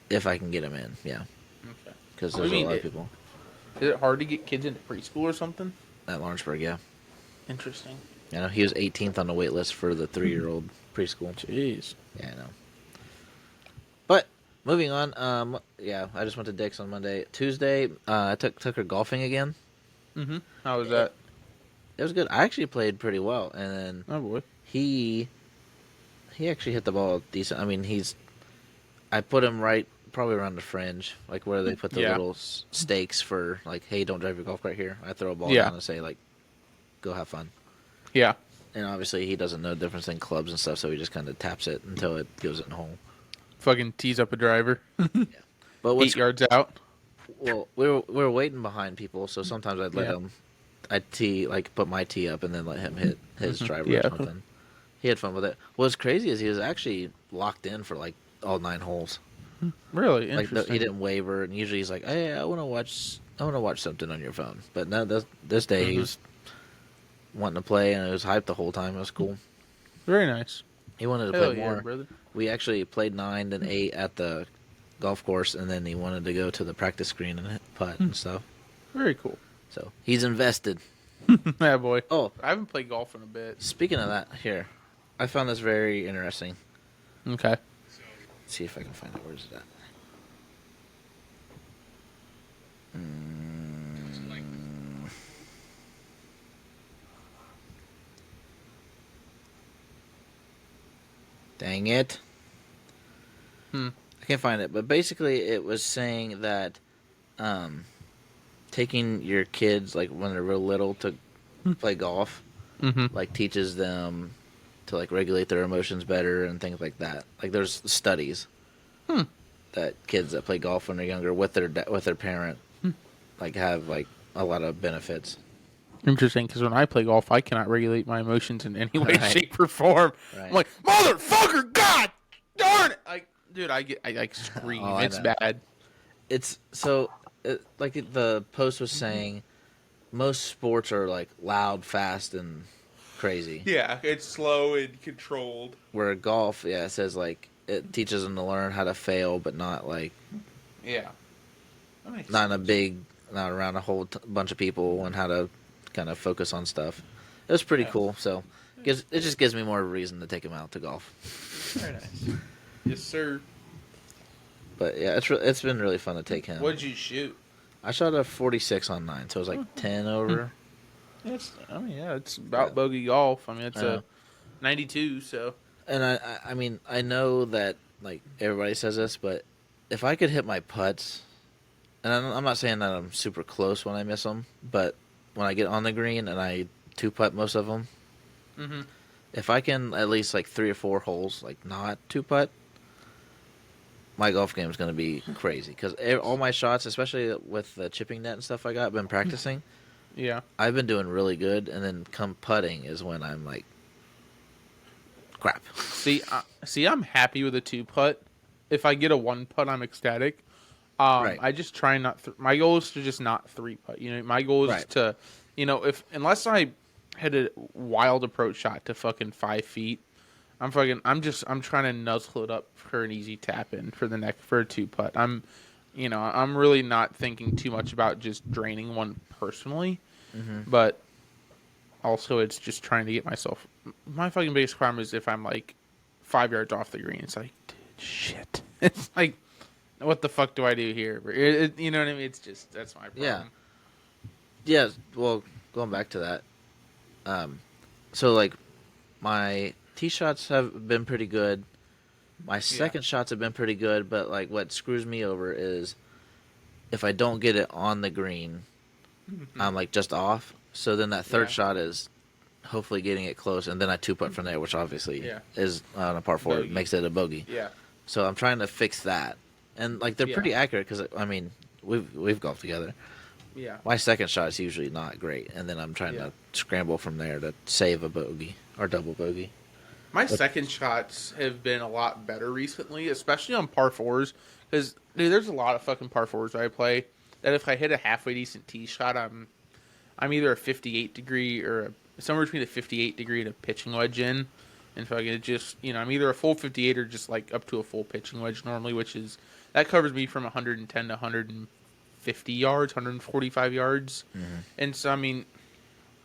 If I can get him in, yeah. Okay. Because there's a lot of people. Is it hard to get kids into preschool or something? At Lawrenceburg, yeah. Interesting. I know he was 18th on the wait list for the 3-year-old preschool. Jeez. Yeah, I know. But moving on, I just went to Dick's on Monday. Tuesday, I took her golfing again. How was that? It was good. I actually played pretty well, and then he actually hit the ball decent. I mean, I put him right probably around the fringe, like where they put the little stakes for like, hey, don't drive your golf cart here. I throw a ball down and say like, go have fun. Yeah. And obviously he doesn't know the difference in clubs and stuff, so he just kind of taps it until it goes in the hole. Fucking tees up a driver. But 8 yards out. Well, we were waiting behind people, so sometimes I'd let him. I'd put my tee up and then let him hit his driver or something. He had fun with it. What's crazy is he was actually locked in for like all 9 holes. Really interesting. Like he didn't waver, and usually he's like, "Hey, I want to watch something on your phone." But no, this day he was wanting to play, and it was hyped the whole time. It was cool. Very nice. He wanted to play more. Brother. We actually played 9, then 8 at the golf course, and then he wanted to go to the practice screen and hit putt and stuff. Very cool. So he's invested. Yeah, boy. Oh, I haven't played golf in a bit. Speaking of that, here, I found this very interesting. Okay. Let's see if I can find it. Where's it at? Dang it. I can't find it. But basically, it was saying that taking your kids, like, when they're real little to play golf, like, teaches them to, like, regulate their emotions better and things like that. Like, there's studies that kids that play golf when they're younger with their parent, like, have, like, a lot of benefits. Interesting, because when I play golf, I cannot regulate my emotions in any way, shape, or form. Right. I'm like, motherfucker, god darn it! I scream. It's bad. It's so, like the post was saying, most sports are like loud, fast, and crazy. Yeah, it's slow and controlled. Where golf, it says like it teaches them to learn how to fail, but not like not around a whole bunch of people, and how to kind of focus on stuff. It was pretty cool. So it just gives me more reason to take him out to golf. Very nice. Yes, sir. But yeah, it's been really fun to take him. What did you shoot? I shot a 46 on 9, so it was like 10 over. It's about bogey golf. I mean, it's a 92, so. And I mean, I know that like everybody says this, but if I could hit my putts, and I'm not saying that I'm super close when I miss them, but when I get on the green and I 2-putt most of them, if I can at least like 3 or 4 holes like not 2-putt, my golf game is going to be crazy, because all my shots, especially with the chipping net and stuff I got, I've been practicing. Yeah. I've been doing really good, and then come putting is when I'm like, crap. See, I'm happy with a 2-putt. If I get a 1-putt, I'm ecstatic. Right. I just try not. My goal is to just not 3-putt. You know, my goal is to, unless I hit a wild approach shot to fucking 5 feet, I'm trying to nuzzle it up for an easy tap in for a 2-putt. I'm really not thinking too much about just draining one personally, but also it's just trying to get myself. My fucking biggest problem is if I'm like 5 yards off the green. It's like, dude, shit. It's like, what the fuck do I do here? You know what I mean? It's just that's my problem. Yeah. Well, going back to that, so like my tee shots have been pretty good. My second shots have been pretty good, but like what screws me over is if I don't get it on the green, I'm like just off. So then that third shot is hopefully getting it close, and then I 2-putt from there, which obviously is on a par 4, bogey. Makes it a bogey. Yeah. So I'm trying to fix that, and like they're pretty accurate because I mean we've golfed together. Yeah. My second shot is usually not great, and then I'm trying to scramble from there to save a bogey or double bogey. My second shots have been a lot better recently, especially on par 4s, because dude, there's a lot of fucking par 4s I play that if I hit a halfway decent tee shot, I'm either a 58 degree or somewhere between a 58 degree and a pitching wedge in. And fucking just, I'm either a full 58 or just like up to a full pitching wedge normally, which is, that covers me from 110 to 150 yards, 145 yards. Mm-hmm. And so, I mean,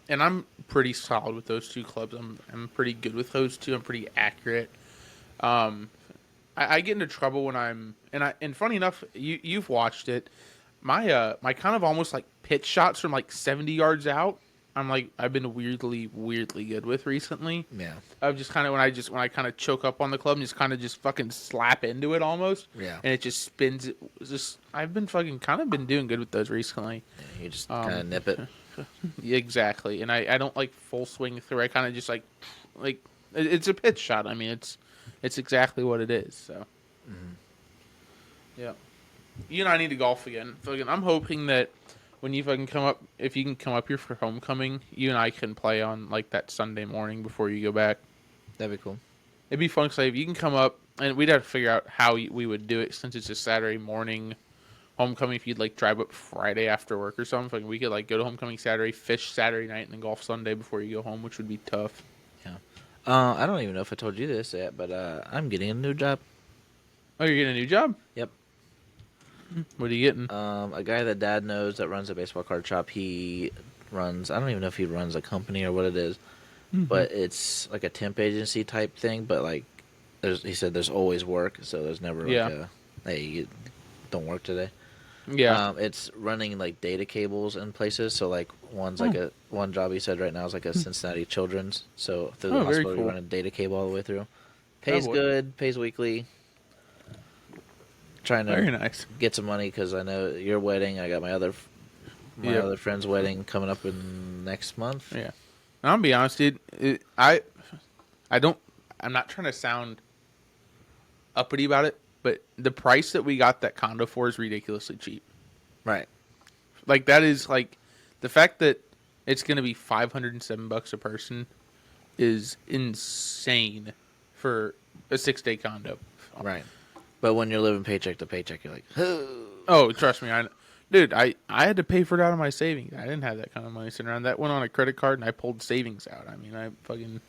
and I'm pretty solid with those two clubs. I'm pretty good with those two. I'm pretty accurate. I get into trouble when and funny enough, you've watched it. My kind of almost like pitch shots from like 70 yards out, I've been weirdly good with recently. Yeah. I've just kind of when I kind of choke up on the club and just kind of just fucking slap into it almost. Yeah. And it just spins. I've been fucking kind of been doing good with those recently. Yeah, you just kind of nip it. Exactly. And I don't like full swing through. I kind of just like it's a pitch shot. I mean, it's exactly what it is. So. Mm-hmm. Yeah. You and I need to golf again. Fucking, I'm hoping that when you fucking come up, if you can come up here for homecoming, you and I can play on like that Sunday morning before you go back. That'd be cool. It'd be fun. If you can come up, and we'd have to figure out how we would do it since it's a Saturday morning homecoming. If you'd like drive up Friday after work or something, we could like go to homecoming Saturday, fish Saturday night, and then golf Sunday before you go home, which would be tough. Yeah. I don't even know if I told you this yet, but I'm getting a new job. Oh, you're getting a new job? Yep. What are you getting? A guy that Dad knows that runs a baseball card shop. He runs, I don't even know if he runs a company or what it is, but it's like a temp agency type thing. But like, he said there's always work, so there's never like a, hey, you don't work today. Yeah. It's running like data cables in places. So like one's like one job he said right now is like a Cincinnati Children's. So through the hospital, you run a data cable all the way through. Pays good, pays weekly. Trying to get some money because I know your wedding. I got my other friend's wedding coming up in next month. Yeah, I'll be honest, dude. I'm not trying to sound uppity about it, but the price that we got that condo for is ridiculously cheap. Right. Like that is like the fact that it's going to be $507 a person is insane for a 6-day condo. Right. But when you're living paycheck to paycheck, you're like, oh, trust me, I had to pay for it out of my savings. I didn't have that kind of money sitting around. That went on a credit card, and I pulled savings out. I mean, I fucking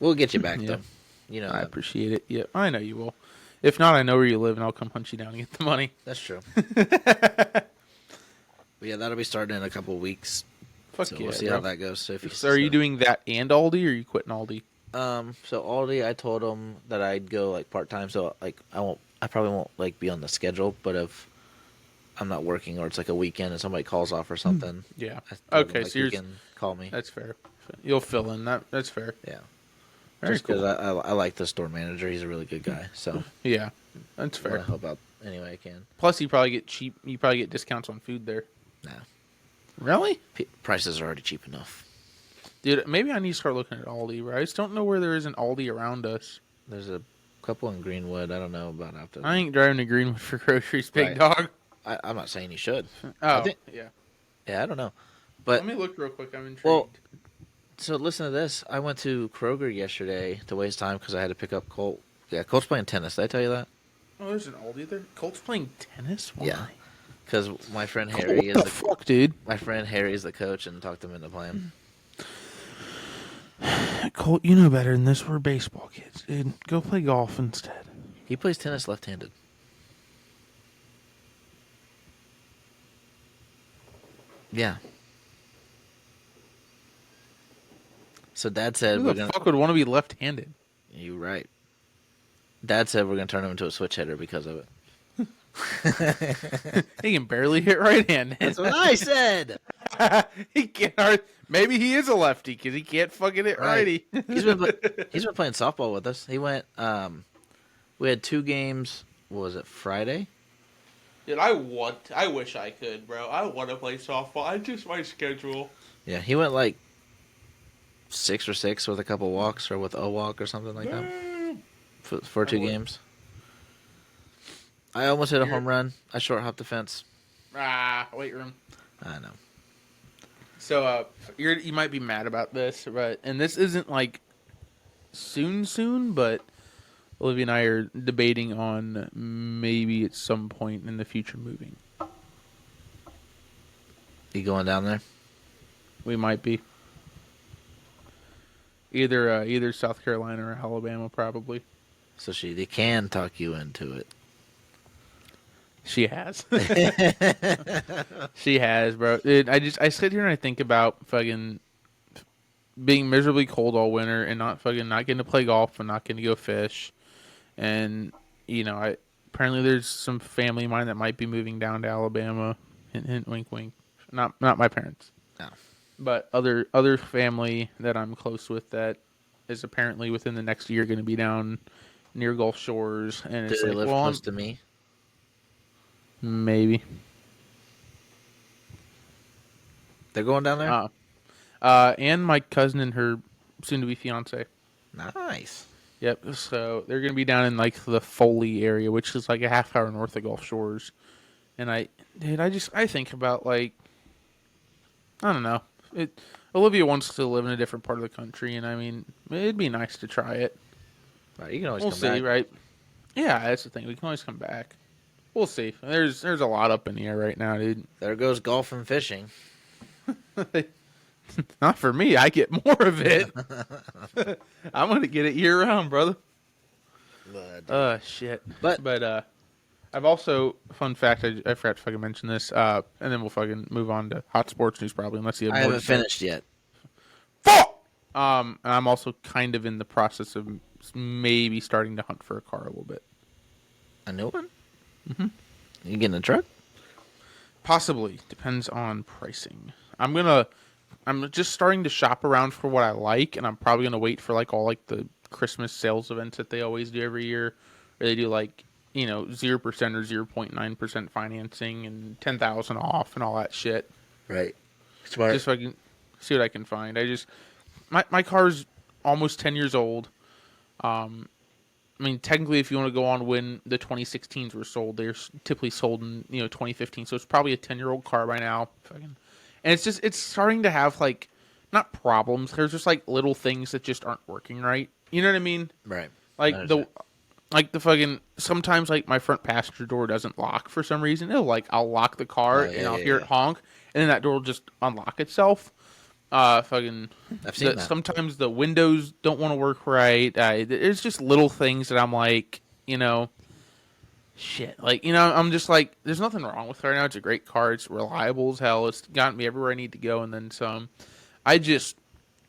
we'll get you back though. You know, I appreciate it. Yeah, I know you will. If not, I know where you live, and I'll come hunt you down and get the money. That's true. But yeah, that'll be starting in a couple of weeks. Fuck so we'll see how that goes. So are you doing that and Aldi, or are you quitting Aldi? So Aldi, I told him that I'd go like part time. So like I probably won't like be on the schedule. But if I'm not working or it's like a weekend and somebody calls off or something, yeah, okay, like, so you can call me. That's fair. You'll fill in that. That's fair. Yeah, just because I like the store manager. He's a really good guy. So yeah, that's fair. I'll help out any way I can. Plus, you probably get cheap. You probably get discounts on food there. Nah, really? Prices are already cheap enough. Dude, maybe I need to start looking at Aldi, right? I just don't know where there is an Aldi around us. There's a couple in Greenwood. I don't know about after. I ain't driving to Greenwood for groceries, big dog. I'm not saying you should. Oh, yeah. Yeah, I don't know. But let me look real quick. I'm intrigued. Well, so listen to this. I went to Kroger yesterday to waste time because I had to pick up Colt. Yeah, Colt's playing tennis. Did I tell you that? Oh, there's an Aldi there? Colt's playing tennis? Why? Yeah. Because my friend Harry is fuck, dude? My friend Harry is the coach and talked him into playing. Colt, you know better than this. We're baseball kids, dude. Go play golf instead. He plays tennis left-handed. Yeah. So Dad said who the fuck would want to be left-handed? You're right. Dad said we're gonna turn him into a switch hitter because of it. He can barely hit right-handed. That's what I said. He can't. Maybe he is a lefty because he can't fucking hit righty. He's been playing softball with us. He went. We had 2 games. What was it? Friday. Dude, I wish I could, bro. I want to play softball. I just my schedule. Yeah, he went like 6 for 6 with a couple walks or with a walk or something like that for 2 games. I almost hit a home run. I short hopped the fence. Weight room. I know. So, you might be mad about this, and this isn't like soon, but Olivia and I are debating on maybe at some point in the future moving. You going down there? We might be. Either South Carolina or Alabama, probably. So they can talk you into it. She has. She has, bro. Dude, I sit here and I think about fucking being miserably cold all winter and not getting to play golf and not getting to go fish. And, apparently there's some family of mine that might be moving down to Alabama. Hint, hint, wink, wink. Not my parents. No. But other family that I'm close with that is apparently within the next year going to be down near Gulf Shores. And Do it's they like, live close to me? Maybe. They're going down there? And my cousin and her soon-to-be fiance. Nice. Yep. So they're going to be down in like the Foley area, which is like a half hour north of Gulf Shores. And I think about like, I don't know. Olivia wants to live in a different part of the country, and I mean, it'd be nice to try it. Right, you can always come back. We'll see, right? Yeah, that's the thing. We can always come back. We'll see. There's a lot up in the air right now, dude. There goes golf and fishing. Not for me. I get more of it. I'm gonna get it year round, brother. Shit. But I've also, fun fact, I forgot to fucking mention this, and then we'll fucking move on to hot sports news probably, unless you have I more haven't finished yet. Fuck! And I'm also kind of in the process of maybe starting to hunt for a car a little bit. A new one? Mm-hmm. You getting a truck? Possibly. Depends on pricing. I'm just starting to shop around for what I like, and I'm probably going to wait for like all like the Christmas sales events that they always do every year, where they do like, 0% or 0.9% financing and 10,000 off and all that shit. Right. Smart. Just so I can see what I can find. My car's almost 10 years old. I mean, technically, if you want to go on when the 2016s were sold, they're typically sold in 2015. So it's probably a 10-year-old car by now. And it's starting to have like not problems. There's just like little things that just aren't working right. You know what I mean? Right. Sometimes like my front passenger door doesn't lock for some reason. I'll lock the car and I'll hear it honk, and then that door will just unlock itself. I've seen that. Sometimes the windows don't want to work right. It's just little things that I'm like, shit. Like, I'm just like, there's nothing wrong with it right now. It's a great car. It's reliable as hell. It's gotten me everywhere I need to go, and then some. I just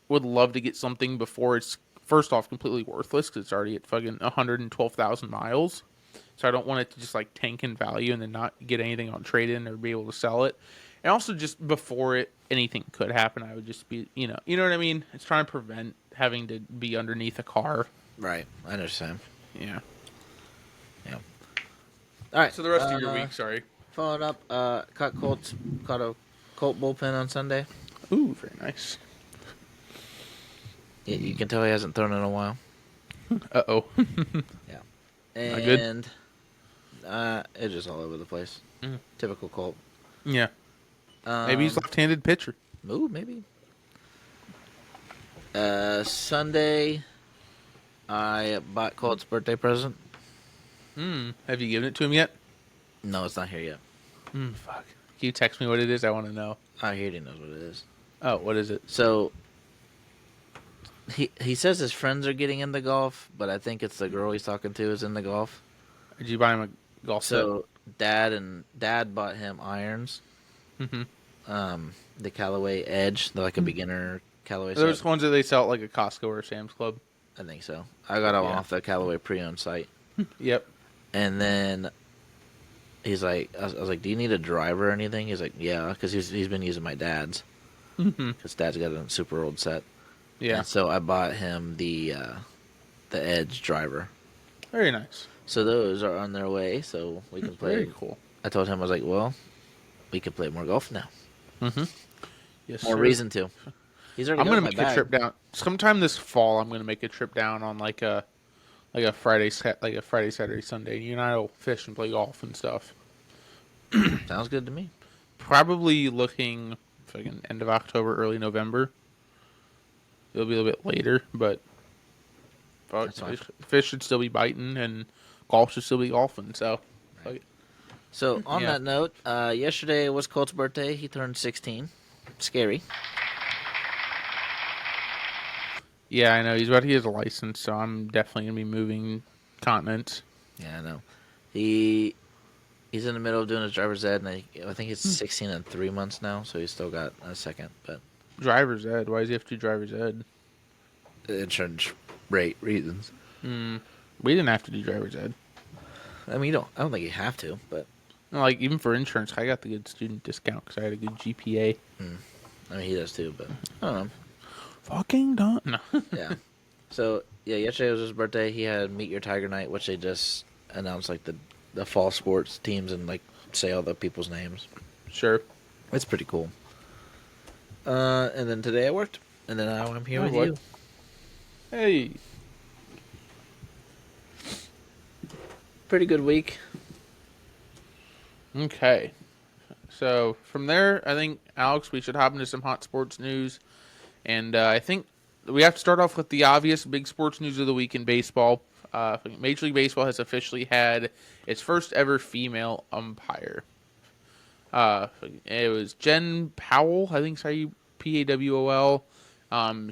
would love to get something before it's, first off, completely worthless because it's already at fucking 112,000 miles. So I don't want it to just like tank in value and then not get anything on trade-in or be able to sell it. And also just before anything could happen, I would just be, you know what I mean? It's trying to prevent having to be underneath a car. Right. I understand. Yeah. Yeah. All right. So the rest of your week, sorry. Following up, caught a Colt bullpen on Sunday. Ooh, very nice. Yeah, you can tell he hasn't thrown in a while. Uh-oh. Yeah. And it's just all over the place. Mm. Typical Colt. Yeah. Maybe he's left-handed pitcher. Ooh, maybe. Sunday, I bought Colt's birthday present. Have you given it to him yet? No, it's not here yet. Fuck. Can you text me what it is? I want to know. I hear he knows what it is. Oh, what is it? So, he says his friends are getting into golf, but I think it's the girl he's talking to is into golf. Did you buy him a golf set? So, Dad bought him irons. Mm-hmm. The Callaway Edge. They're like a beginner Callaway set. Those ones that they sell at like a Costco or Sam's Club? I think so. I got them off the Callaway pre-owned site. Yep. And then he's like, I was like, do you need a driver or anything? He's like, yeah, because he's been using my dad's. Because dad's got a super old set. Yeah. And so I bought him the Edge driver. Very nice. So those are on their way, so we can play. Very cool. I told him, I was like, well, we can play more golf now. Yes, More sir. reason to. I'm gonna make a trip down sometime this fall. I'm gonna make a trip down on like a Friday, Saturday, Sunday. You and I will fish and play golf and stuff. Sounds good to me. Probably looking fucking end of October, early November. It'll be a little bit later, but fish should still be biting and golf should still be golfing. So, right. So on that note, yesterday was Colt's birthday. He turned 16. Scary. Yeah, I know. He's about to get his license, so I'm definitely going to be moving continents. Yeah, I know. He's in the middle of doing his driver's ed, and I think he's 16 in 3 months now, so he's still got a second. But driver's ed? Why does he have to do driver's ed? Insurance rate reasons. We didn't have to do driver's ed. I mean, I don't think you have to, but... Like, even for insurance, I got the good student discount because I had a good GPA. I mean, he does too, but I don't know. Fucking done. No. Yeah. So, yeah, yesterday was his birthday. He had Meet Your Tiger Night, which they just announced, like, the fall sports teams and, like, say all the people's names. Sure. It's pretty cool. And then today I worked, and then now I'm here with you. Hey. Pretty good week. Okay. So, from there, I think, Alex, we should hop into some hot sports news. And I think we have to start off with the obvious big sports news of the week in baseball. Major League Baseball has officially had its first ever female umpire. It was Jen Powell, I think, sorry, Pawol.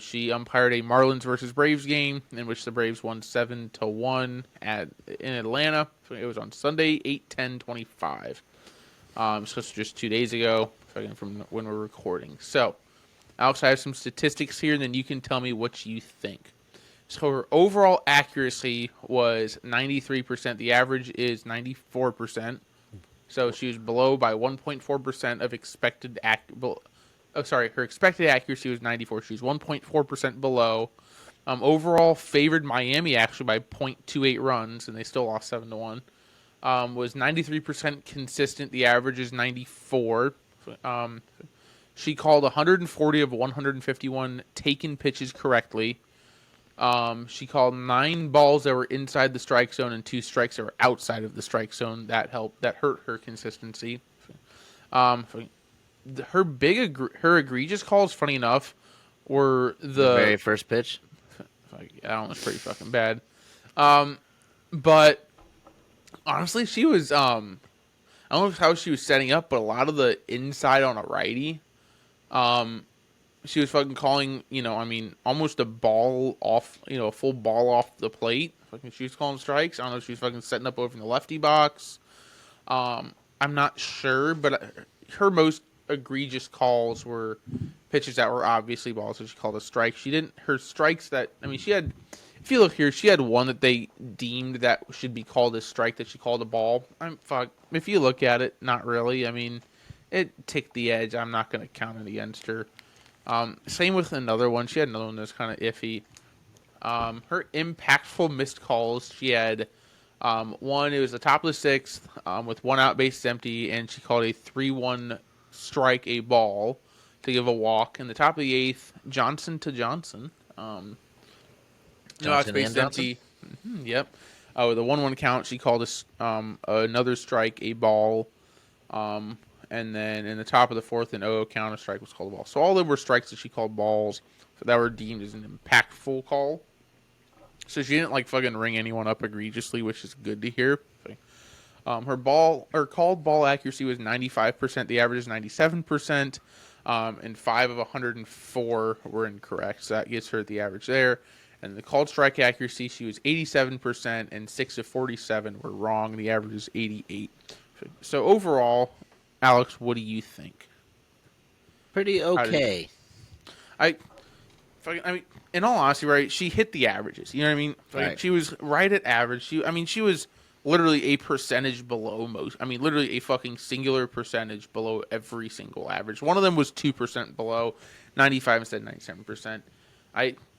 She umpired a Marlins versus Braves game in which the Braves won 7-1 in Atlanta. It was on Sunday, 8/10/25. So it's just 2 days ago from when we're recording. So, Alex, I have some statistics here, and then you can tell me what you think. So her overall accuracy was 93%. The average is 94%. So she was below by 1.4% of expected her expected accuracy was 94. She was 1.4% below. Overall, favored Miami actually by 0.28 runs, and they still lost 7-1. Was 93% consistent. The average is 94. She called 140 of 151 taken pitches correctly. She called 9 balls that were inside the strike zone and 2 strikes that were outside of the strike zone. That hurt her consistency. Her egregious calls, funny enough, were the very first pitch. That one was pretty fucking bad. But honestly, she was I don't know how she was setting up, but a lot of the inside on a righty. She was fucking calling, almost a ball off, a full ball off the plate. Fucking, she was calling strikes. I don't know if she was fucking setting up over in the lefty box. I'm not sure, but her most egregious calls were pitches that were obviously balls, so she called a strike. Her strikes she had, if you look here, she had one that they deemed that should be called a strike that she called a ball. If you look at it, not really. I mean, it ticked the edge. I'm not going to count it against her. Same with another one. She had another one that was kind of iffy. Her impactful missed calls. She had one. It was the top of the 6th with 1 out, bases empty, and she called a 3-1 strike a ball to give a walk. In the top of the 8th, Johnson to Johnson. No out, bases empty. Yep. With a 1-1 count, she called another strike a ball. And then in the top of the 4th, an 0 count, a strike was called a ball. So all of them were strikes that she called balls that were deemed as an impactful call. So she didn't fucking ring anyone up egregiously, which is good to hear. Her called ball accuracy was 95%. The average is 97%. And 5 of 104 were incorrect. So that gets her the average there. And the called strike accuracy, she was 87%, and 6 of 47 were wrong. The average is 88. So overall, Alex, what do you think? Pretty okay. In all honesty, right? She hit the averages. You know what I mean? Right. She was right at average. She was literally a percentage below most. I mean, literally a fucking singular percentage below every single average. One of them was 2% below, 95 instead of 97%.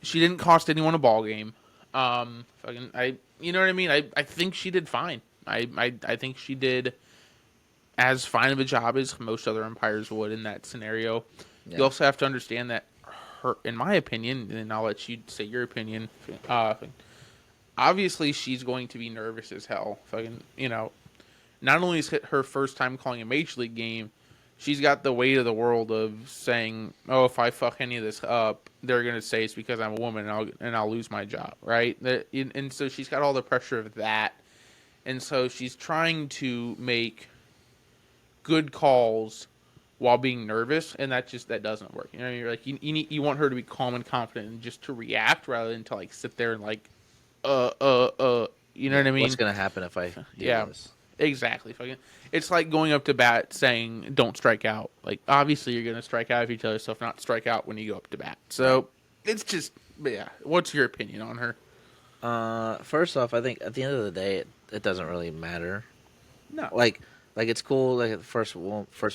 She didn't cost anyone a ball game. You know what I mean? I think she did fine. I think she did as fine of a job as most other umpires would in that scenario. Yeah. You also have to understand that her, in my opinion, and I'll let you say your opinion. Obviously, she's going to be nervous as hell. Not only is it her first time calling a major league game, she's got the weight of the world of saying, "Oh, if I fuck any of this up, they're gonna say it's because I'm a woman and I'll lose my job," right? And so she's got all the pressure of that, and so she's trying to make good calls while being nervous, and that doesn't work. You're like you want her to be calm and confident and just to react rather than to like sit there and like you know what I mean? What's gonna happen if I do this? Exactly. It's like going up to bat saying don't strike out. Like obviously you're gonna strike out if you tell yourself not to strike out when you go up to bat. So it's just what's your opinion on her? First off, I think at the end of the day it doesn't really matter. No. Like it's cool, like first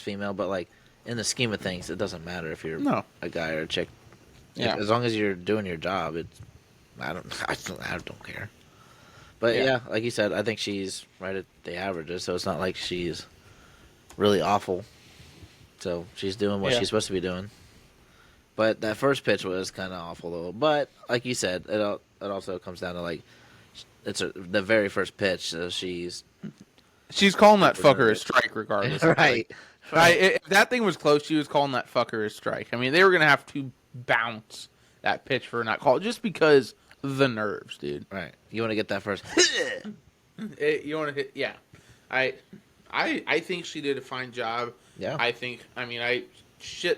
female, but like in the scheme of things, it doesn't matter if you're a guy or a chick. Yeah. As long as you're doing your job, I don't care. But yeah, like you said, I think she's right at the averages, so it's not like she's really awful. So she's doing what she's supposed to be doing. But that first pitch was kind of awful, though. But like you said, it also comes down to like the very first pitch. So she's calling that fucker a strike regardless. Right. If that thing was close, she was calling that fucker a strike. I mean, they were gonna have to bounce that pitch for not call just because the nerves, dude. Right. You want to get that first. You want to hit? Yeah. I think she did a fine job. Yeah.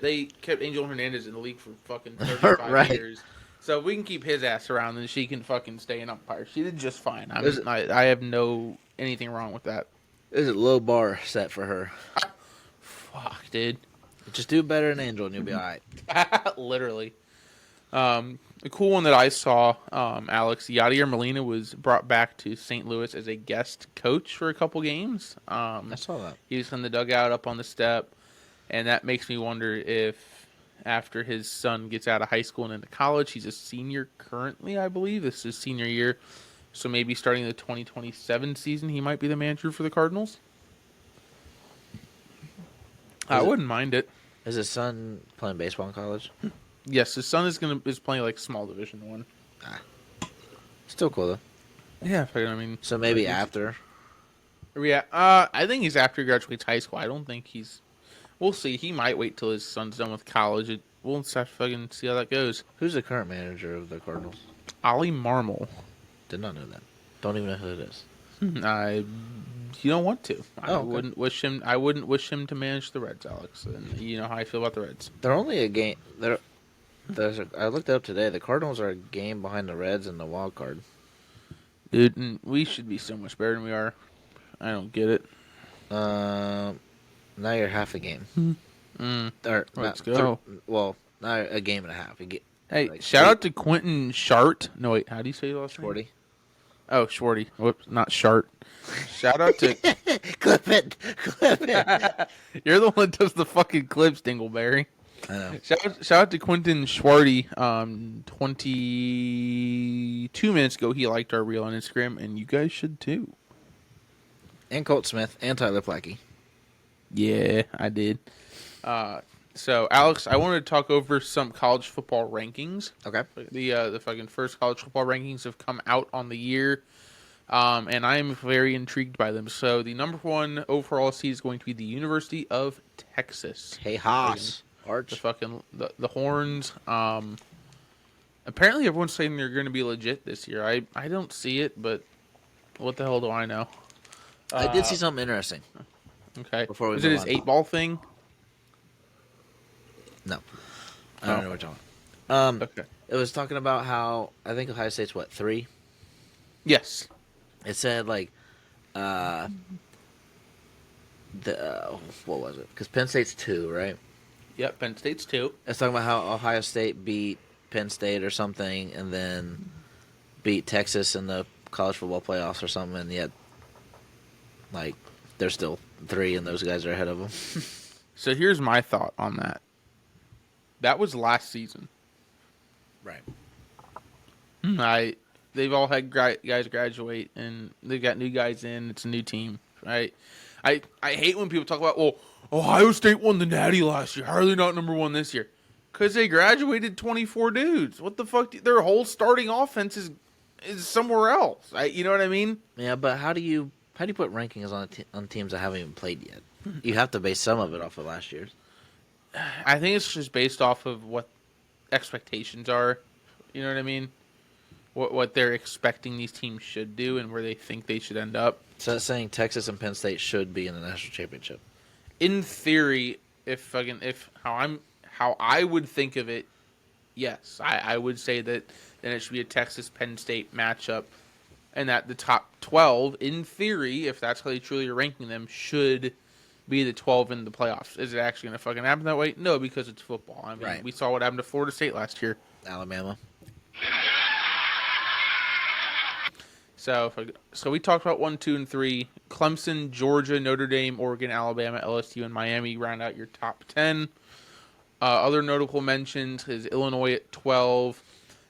They kept Angel Hernandez in the league for fucking 35 years. So if we can keep his ass around, then she can fucking stay an umpire. She did just fine. I have anything wrong with that. There's a low bar set for her. Fuck, dude. Just do better than Angel and you'll be all right. Literally. The cool one that I saw, Alex, Yadier Molina was brought back to St. Louis as a guest coach for a couple games. I saw that. He was in the dugout up on the step, and that makes me wonder if after his son gets out of high school and into college, he's a senior currently, I believe. This is senior year. So maybe starting the 2027 season, he might be the manager for the Cardinals. I wouldn't mind it. Is his son playing baseball in college? Yes, his son is playing like small Division 1. Still cool though. Yeah, I mean. So maybe after. Yeah, I think he's after he graduates high school. I don't think he's. We'll see. He might wait till his son's done with college. We'll have to fucking see how that goes. Who's the current manager of the Cardinals? Ollie Marmol. Did not know that. Don't even know who it is. You don't want to. I wouldn't wish him. I wouldn't wish him to manage the Reds, Alex. And you know how I feel about the Reds. They're only a game. I looked it up today. The Cardinals are a game behind the Reds in the wild card. Dude, we should be so much better than we are. I don't get it. Now you're half a game. Let's go. Now a game and a half. Shout out to Quentin Shart. No, wait. How do you say your last name? Shorty. Oh, Shorty. Whoops, not Shart. Shout out to... Clip it. You're the one that does the fucking clips, Dingleberry. I know. Shout out to Quentin Schwarty. 22 minutes ago, he liked our reel on Instagram, and you guys should too. And Colt Smith and Tyler Plackey. Yeah, I did. So, Alex, I wanted to talk over some college football rankings. Okay. The fucking first college football rankings have come out on the year, and I am very intrigued by them. So, the number one overall seed is going to be the University of Texas. Hey, Haas. The fucking the Horns. Apparently, everyone's saying they're going to be legit this year. I don't see it, but what the hell do I know? I did see something interesting. Okay. Was it his 8-ball thing? No. I don't know what you're talking about. Okay. It was talking about how, I think Ohio State's, 3? Yes. It said, what was it? Because Penn State's 2, right? Yep, Penn State's 2. It's talking about how Ohio State beat Penn State or something, and then beat Texas in the college football playoffs or something, and yet Like, they're still 3, and those guys are ahead of them. So here's my thought on that. That was last season. Right. They've all had guys graduate, and they've got new guys in. It's a new team, right? I hate when people talk about, well, Ohio State won the Natty last year. How are they not number 1 this year? Because they graduated 24 dudes. What the fuck? Their whole starting offense is somewhere else. You know what I mean? Yeah, but how do you put rankings on teams that haven't even played yet? You have to base some of it off of last year's. I think it's just based off of what expectations are. You know what I mean? What they're expecting these teams should do and where they think they should end up. So that's saying Texas and Penn State should be in the national championship. In theory, if how I would think of it, yes, I would say that then it should be a Texas Penn State matchup, and that the top 12, in theory, if that's how they truly are ranking them, should be the 12 in the playoffs. Is it actually going to fucking happen that way? No, because it's football. I mean, right. We saw what happened to Florida State last year. Alabama. So we talked about 1, 2, and 3. Clemson, Georgia, Notre Dame, Oregon, Alabama, LSU, and Miami round out your top 10. Other notable mentions is Illinois at 12,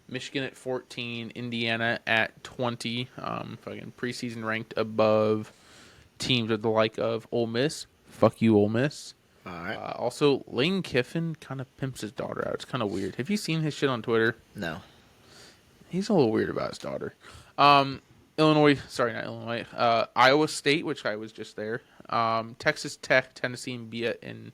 Michigan at 14, Indiana at 20. Fucking preseason ranked above teams of the like of Ole Miss. Fuck you, Ole Miss. All right. Also, Lane Kiffin kind of pimps his daughter out. It's kind of weird. Have you seen his shit on Twitter? No. He's a little weird about his daughter. Iowa State, which I was just there. Texas Tech, Tennessee, and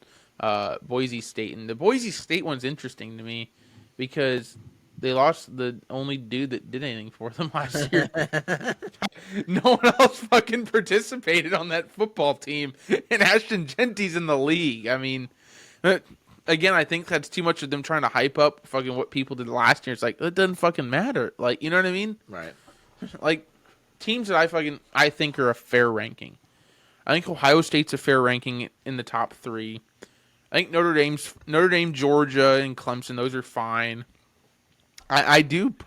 Boise State. And the Boise State one's interesting to me because they lost the only dude that did anything for them last year. No one else fucking participated on that football team, and Ashton Genty's in the league. I mean, again, I think that's too much of them trying to hype up fucking what people did last year. It's like, it doesn't fucking matter. Like, you know what I mean? Right. Like, teams that I think are a fair ranking. I think Ohio State's a fair ranking in the top 3. I think Notre Dame, Georgia, and Clemson, those are fine. I don't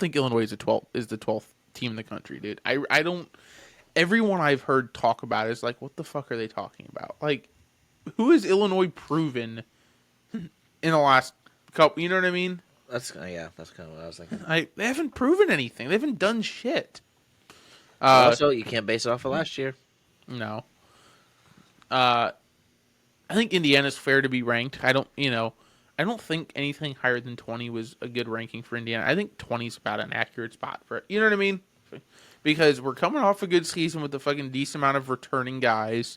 think Illinois is the 12th team in the country, dude. I don't. Everyone I've heard talk about it is like, what the fuck are they talking about? Like, who has Illinois proven in the last couple? You know what I mean? That's kind of what I was thinking. They haven't proven anything. They haven't done shit. Also, you can't base it off of last year. No. I think Indiana's fair to be ranked. I don't think anything higher than 20 was a good ranking for Indiana. I think 20 is about an accurate spot for it. You know what I mean? Because we're coming off a good season with a fucking decent amount of returning guys.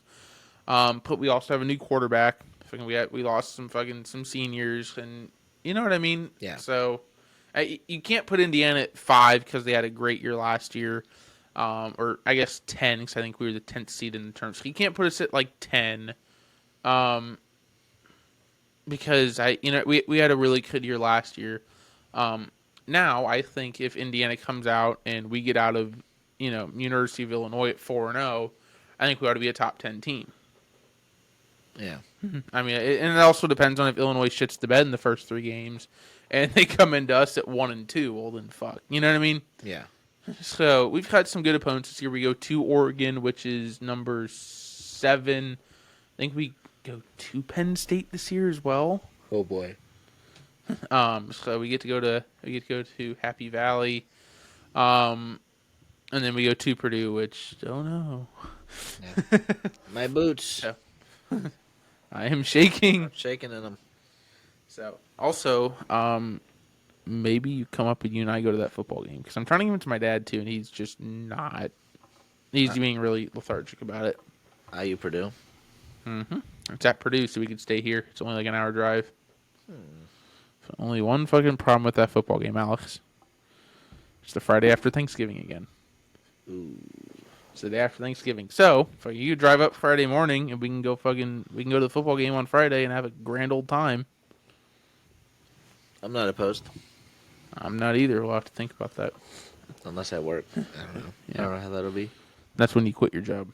But we also have a new quarterback. We lost some seniors, and you know what I mean? Yeah. So you can't put Indiana at 5 because they had a great year last year. Or I guess 10 because I think we were the 10th seed in the tournament. So you can't put us at like 10. Because we had a really good year last year. Now I think if Indiana comes out and we get out of University of Illinois at 4-0, I think we ought to be a top 10 team. Yeah. I mean, and it also depends on if Illinois shits the bed in the first 3 games, and they come into us at 1-2. Well, then fuck. You know what I mean? Yeah. So we've had some good opponents this year. We go to Oregon, which is number 7. I think we go to Penn State this year as well. Oh boy. So we get to go to Happy Valley, and then we go to Purdue, which don't know. Yeah. My boots. So, I am shaking. I'm shaking in them. So also, maybe you come up and you and I go to that football game because I'm trying to give it to my dad too, and he's just not. He's being really lethargic about it. IU Purdue. Mm-hmm. It's at Purdue, so we could stay here. It's only like an hour drive. So only one fucking problem with that football game, Alex. It's the Friday after Thanksgiving again. Ooh. It's the day after Thanksgiving. So, you drive up Friday morning, and we can go to the football game on Friday and have a grand old time. I'm not opposed. I'm not either. We'll have to think about that. Unless I work. I don't know. Yeah. I don't know how that'll be. That's when you quit your job.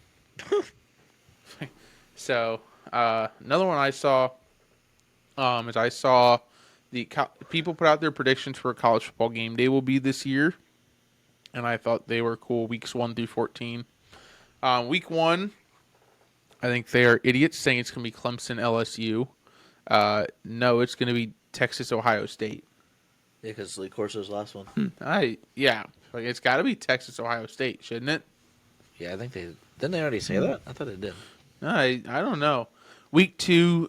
So, another one I saw is I saw the people put out their predictions for a college football game day will be this year, and I thought they were cool. Weeks 1 through 14. Week 1, I think they are idiots saying it's going to be Clemson LSU. No, it's going to be Texas Ohio State. Yeah, because Lee Corso's last one. Like it's got to be Texas Ohio State, shouldn't it? Yeah, I think didn't they already say that? I thought it did. I don't know. Week 2,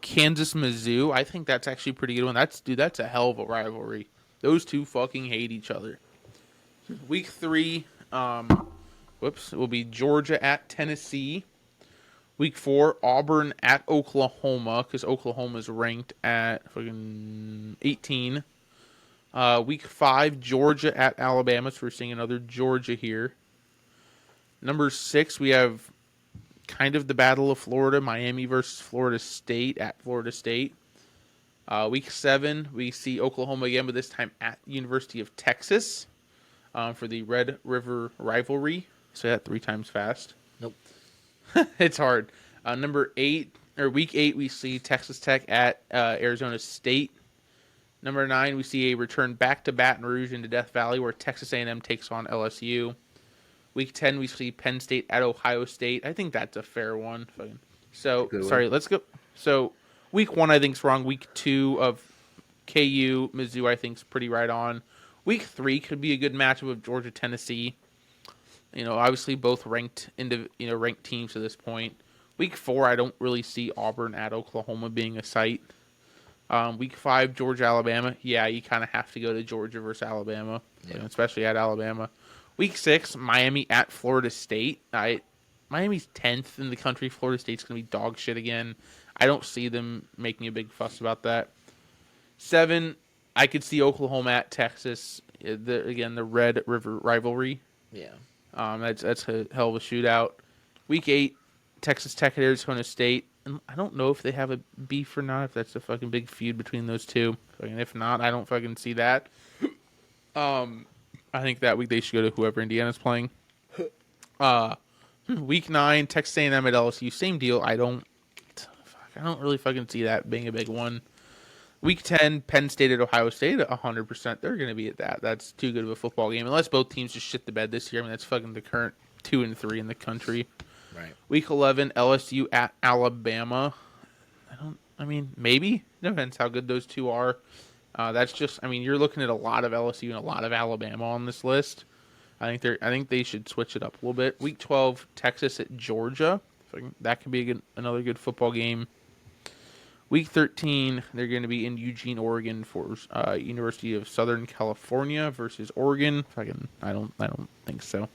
Kansas Mizzou. I think that's actually a pretty good one. That's a hell of a rivalry. Those two fucking hate each other. Week 3, will be Georgia at Tennessee. Week 4, Auburn at Oklahoma, because Oklahoma is ranked at fucking 18. Week 5, Georgia at Alabama, so we're seeing another Georgia here. Number 6, we have kind of the Battle of Florida, Miami versus Florida State at Florida State. Week 7, we see Oklahoma again, but this time at University of Texas for the Red River rivalry. Say that 3 times fast. Nope. It's hard. Week 8, we see Texas Tech at Arizona State. Number 9, we see a return back to Baton Rouge into Death Valley where Texas A&M takes on LSU. Week 10, we see Penn State at Ohio State. I think that's a fair one. Let's go. So, week 1, I think is wrong. Week 2 of KU, Mizzou, I think is pretty right on. Week 3 could be a good matchup of Georgia, Tennessee. Obviously both ranked teams at this point. Week 4, I don't really see Auburn at Oklahoma being a sight. Week 5, Georgia, Alabama. Yeah, you kind of have to go to Georgia versus Alabama, especially at Alabama. Week 6, Miami at Florida State. Miami's 10th in the country. Florida State's going to be dog shit again. I don't see them making a big fuss about that. 7, I could see Oklahoma at Texas. The Red River rivalry. Yeah. That's a hell of a shootout. Week 8, Texas Tech at Arizona State. And I don't know if they have a beef or not, if that's a fucking big feud between those two. If not, I don't fucking see that. I think that week they should go to whoever Indiana's playing. Week 9, Texas A&M at LSU. Same deal. I don't really fucking see that being a big one. Week 10, Penn State at Ohio State, 100%. They're going to be at that. That's too good of a football game. Unless both teams just shit the bed this year. I mean, that's fucking the current 2 and 3 in the country. Right. Week 11, LSU at Alabama. Maybe. It depends how good those two are. You're looking at a lot of LSU and a lot of Alabama on this list. I think they should switch it up a little bit. Week 12, Texas at Georgia. That could be another good football game. Week 13, they're going to be in Eugene, Oregon for University of Southern California versus Oregon. I don't think so.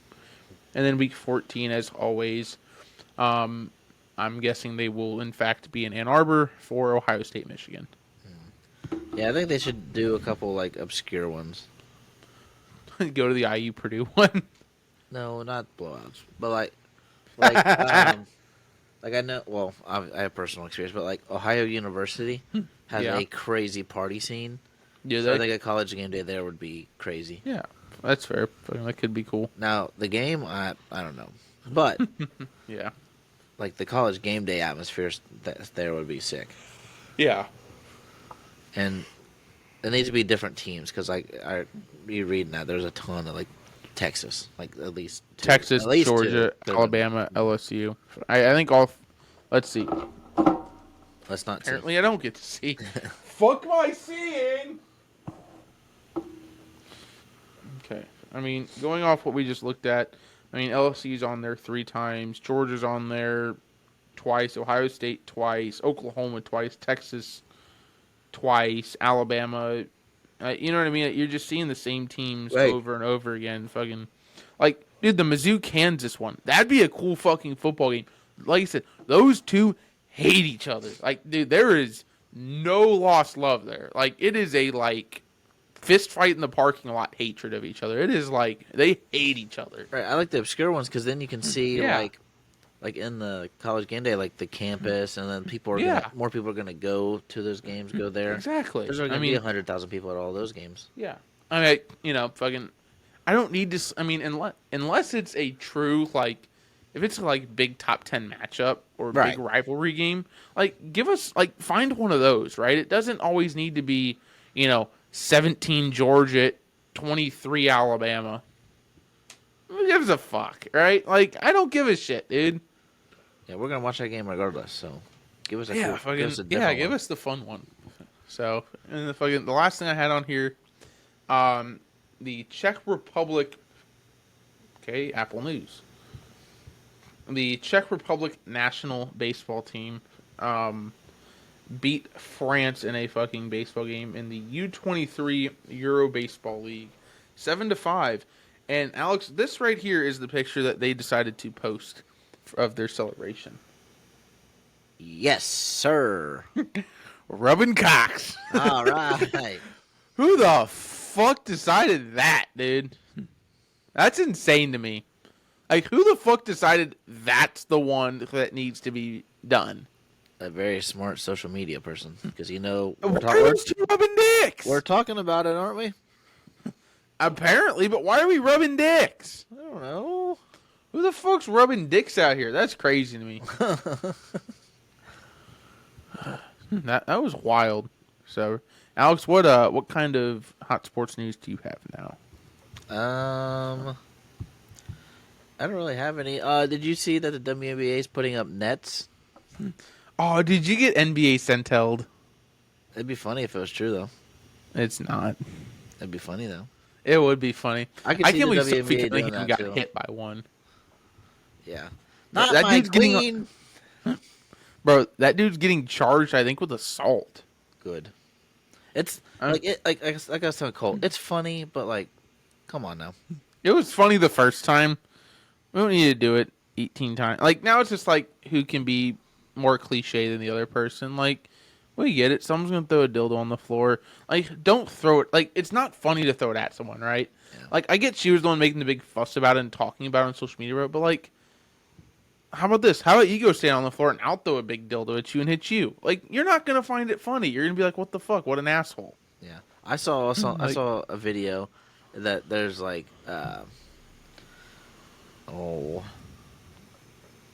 And then week 14, as always, I'm guessing they will in fact be in Ann Arbor for Ohio State, Michigan. Yeah, I think they should do a couple obscure ones. Go to the IU Purdue one. No, not blowouts, but I know. Well, I have personal experience, but Ohio University has a crazy party scene. Yeah, so I think a college game day there would be crazy. Yeah, that's fair. That could be cool. Now the game, I don't know, but yeah, the college game day atmosphere there would be sick. Yeah, and it needs to be different teams because you reading that there's a ton of Texas, at least two. Texas, at least Georgia, Alabama, LSU. I think all. Let's see. Let's not. Apparently, see. I don't get to see. Fuck my seeing. Okay, going off what we just looked at. LSU's on there 3 times. Georgia's on there twice. Ohio State twice. Oklahoma twice. Texas twice. Alabama. You know what I mean? You're just seeing the same teams over and over again. Fucking, dude, the Mizzou Kansas one. That'd be a cool fucking football game. Like I said, those two hate each other. Dude, there is no lost love there. It is a fist fight in the parking lot hatred of each other. It is they hate each other. Right. I like the obscure ones because then you can see in the college game day, the campus, and then more people are gonna go to those games, go there. Exactly. There's gonna be 100,000 people at all those games. Yeah. Fucking. I don't need to. Unless it's a true if it's big top 10 matchup or big rivalry game, give us find one of those. Right. It doesn't always need to be 17 Georgia, 23 Alabama. Who gives a fuck, right? Like, I don't give a shit, dude. Yeah, we're gonna watch that game regardless. So, give us a give us the fun one. So, and the last thing I had on here, the Czech Republic. Okay, Apple News. The Czech Republic national baseball team, beat France in a fucking baseball game in the U23 Euro Baseball League, 7-5. And Alex, this right here is the picture that they decided to post of their celebration. Yes, sir. Rubbing cocks. All right. Who the fuck decided that, dude? That's insane to me. Like, who the fuck decided that's the one that needs to be done? A very smart social media person, because we're rubbing dicks. We're talking about it, aren't we? Apparently, but why are we rubbing dicks? I don't know. Who the fuck's rubbing dicks out here? That's crazy to me. That was wild. So, Alex, what kind of hot sports news do you have now? I don't really have any. Did you see that the WNBA is putting up nets? Oh, did you get NBA Centelled? It'd be funny if it was true, though. It's not. It'd be funny, though. It would be funny. I can't believe Sophie Cunningham got hit by one. Yeah. Not that my dude's queen. Bro, that dude's getting charged, I think, with assault. Good. It's like I was telling Cole, it's funny, but like, come on now. It was funny the first time. We don't need to do it 18 times. Like, now it's just like, who can be more cliche than the other person? Like, we get it. Someone's going to throw a dildo on the floor. Like, don't throw it. Like, it's not funny to throw it at someone, right? Yeah. Like, I get she was the one making the big fuss about it and talking about it on social media, but like, how about this? How about you go stand on the floor and I'll throw a big dildo at you and hit you? Like, you're not going to find it funny. You're going to be like, what the fuck? What an asshole. Yeah. I saw a video that there's like,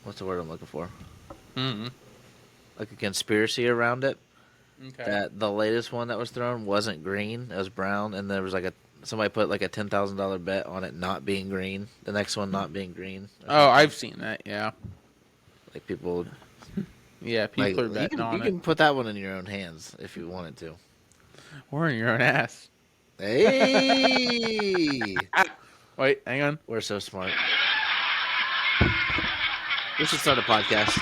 what's the word I'm looking for? Mm-hmm. Like a conspiracy around it. Okay. That the latest one that was thrown wasn't green, it was brown, and there was like somebody put like a $10,000 bet on it not being green. The next one not being green. Oh, I've seen that. Yeah. Like people. Yeah, people are betting on it. You can put that one in your own hands if you wanted to. Or in your own ass. Hey. Wait, hang on. We're so smart. We should start a podcast.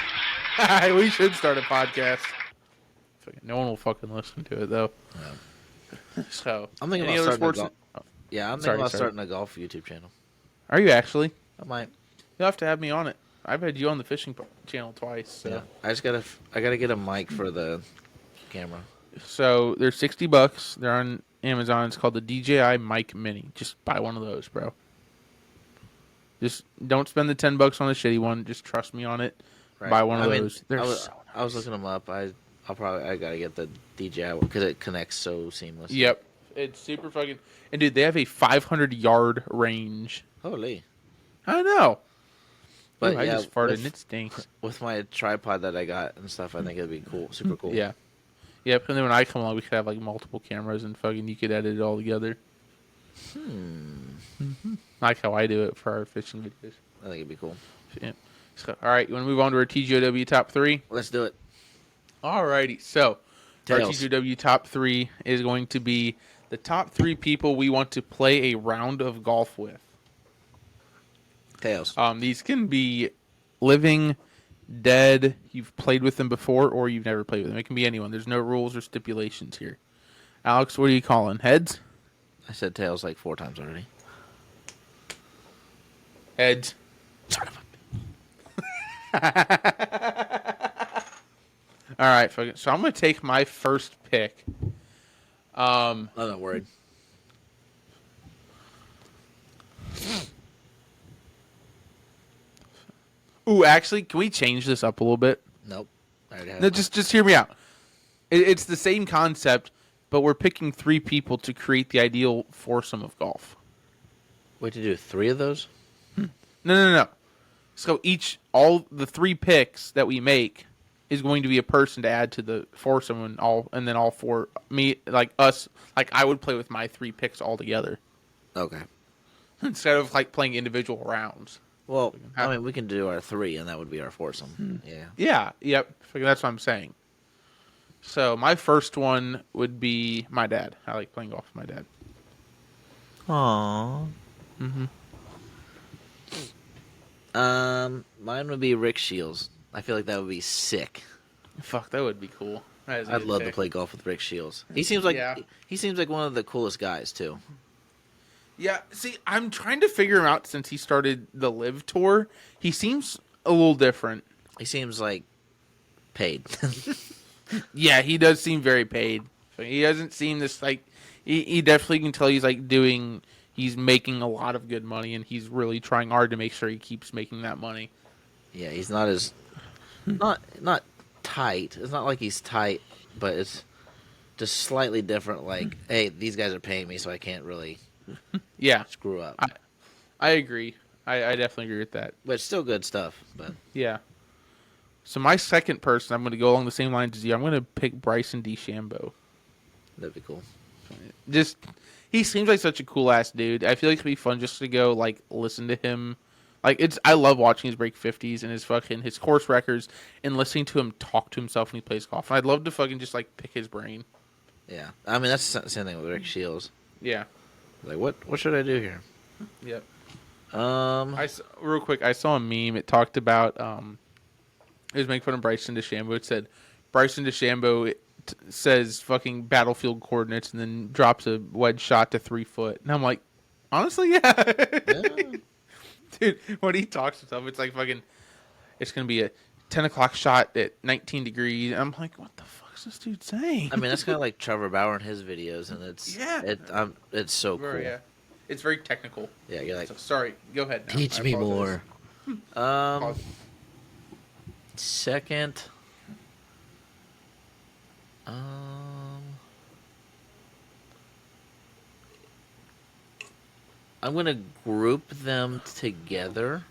We should start a podcast. No one will fucking listen to it though. No. So I'm thinking about starting I'm thinking about starting a golf YouTube channel. Are you actually? I might. You'll have to have me on it. I've had you on the fishing channel twice. So. Yeah. I gotta get a mic for the camera. So they're $60. They're on Amazon. It's called the DJI Mic Mini. Just buy one of those, bro. Just don't spend the $10 on the shitty one. Just trust me on it. Right. Buy one of those. I was looking them up. I gotta get the DJI because it connects so seamlessly. Yep, it's super fucking. And dude, they have a 500-yard range. Holy! I know. But ooh, I just farted and it stinks. With my tripod that I got and stuff, I think it'd be cool, super cool. Yeah. Yep. And then when I come along, we could have like multiple cameras and fucking you could edit it all together. Mm-hmm. Like how I do it for our fishing videos. I think it'd be cool. Yeah. So, all right, you want to move on to our TGOW top 3? Let's do it. Alrighty, so Tails. Our TGOW top 3 is going to be the top 3 people we want to play a round of golf with. Tails. These can be living, dead, you've played with them before, or you've never played with them. It can be anyone. There's no rules or stipulations here. Alex, what are you calling? Heads? I said tails like 4 times already. Heads. Son of a... All right, so I'm going to take my first pick. I'm not worried. Ooh, actually, can we change this up a little bit? Nope. No, just hear me out. It's the same concept, but we're picking 3 people to create the ideal foursome of golf. Wait, to do 3 of those? No. So all the 3 picks that we make is going to be a person to add to the foursome, and then all 4 me like us like I would play with my 3 picks all together. Okay. instead of like playing individual rounds. Well, I mean, we can do our 3, and that would be our foursome. Yeah. Yeah. Yep. That's what I'm saying. So my first one would be my dad. I like playing golf with my dad. Aww. Mine would be Rick Shields. I feel like that would be sick. Fuck, that would be cool. I'd love to play golf with Rick Shields. He seems like one of the coolest guys too. Yeah, see, I'm trying to figure him out since he started the Live Tour. He seems a little different. He seems like paid. Yeah, he does seem very paid. He doesn't seem this like he definitely can tell he's like he's making a lot of good money and he's really trying hard to make sure he keeps making that money. Yeah, he's not as not tight. It's not like he's tight, but it's just slightly different. Like, hey, these guys are paying me, so I can't really screw up. I agree. I definitely agree with that. But it's still good stuff. But yeah. So my second person, I'm going to go along the same lines as you. I'm going to pick Bryson DeChambeau. That'd be cool. Just, he seems like such a cool ass dude. I feel like it'd be fun just to go like listen to him. Like I love watching his break 50s and his course records and listening to him talk to himself when he plays golf. And I'd love to fucking just like pick his brain. Yeah, I mean that's the same thing with Rick Shields. Yeah. Like what should I do here? Yep. Real quick, I saw a meme. It talked about it was making fun of Bryson DeChambeau. It said Bryson DeChambeau says fucking battlefield coordinates and then drops a wedge shot to 3 foot. And I'm like, honestly, yeah. Dude, when he talks to himself, it's like fucking, it's going to be a 10 o'clock shot at 19 degrees. I'm like, what the fuck's this dude saying? I mean, that's kind of like Trevor Bauer in his videos, and it's so cool. Yeah. It's very technical. Yeah, you're like, so, sorry, go ahead now. Teach me more. Second, I'm gonna group them together.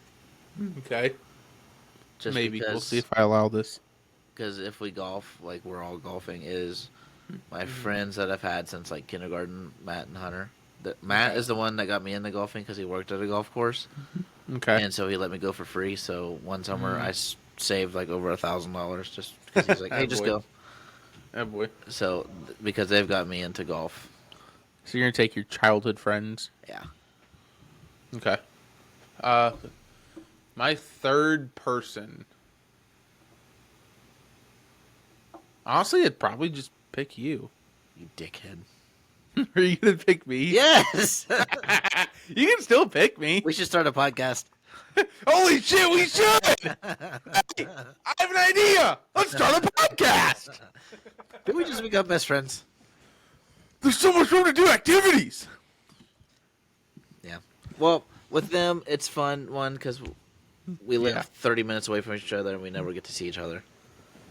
Okay. Just maybe because, we'll see if I allow this. Because if we golf, like we're all golfing, is my friends that I've had since like kindergarten, Matt and Hunter. Matt is the one that got me into golfing because he worked at a golf course. Okay. And so he let me go for free. So one summer I saved like over $1,000 just because he's like, hey, just go. Oh boy. So because they've got me into golf. So you're gonna take your childhood friends. Yeah. Okay. My third person. Honestly, I'd probably just pick you. You dickhead. Are you gonna pick me? Yes. You can still pick me. We should start a podcast. Holy shit, we should! Hey, I have an idea! Let's start a podcast! Did we just become best friends? There's so much room to do activities! Yeah. Well, with them, it's fun, one, because we live 30 minutes away from each other and we never get to see each other.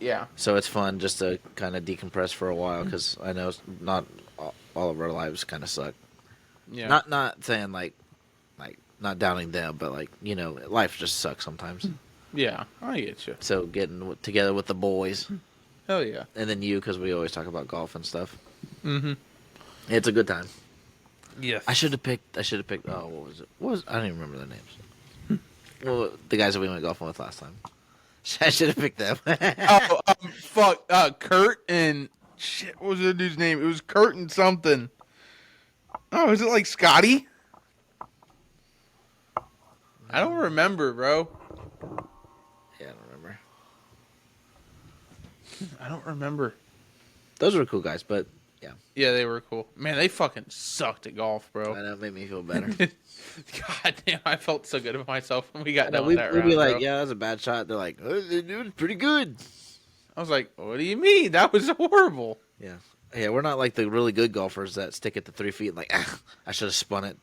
Yeah. So it's fun just to kind of decompress for a while, because I know not all of our lives kind of suck. Yeah. Not saying, like, not downing them, but, like, you know, life just sucks sometimes. Yeah, I get you. So getting together with the boys. Hell yeah. And then you, because we always talk about golf and stuff. Mm-hmm. It's a good time. Yes. I should have picked, oh, what was it? I don't even remember their names. Well, the guys that we went golfing with last time. I should have picked them. Fuck. Kurt and, shit, what was the dude's name? It was Kurt and something. Oh, is it like Scotty? I don't remember, bro. Yeah, I don't remember. I don't remember. Those were cool guys, but yeah. Yeah, they were cool. Man, they fucking sucked at golf, bro. I know, it made me feel better. God damn, I felt so good about myself when we got done with that we'd round, be like, bro. yeah, that was a bad shot. They're like, oh, they're doing pretty good. I was like, what do you mean? That was horrible. Yeah. Yeah, we're not like the really good golfers that stick it to 3 feet and like, I should have spun it.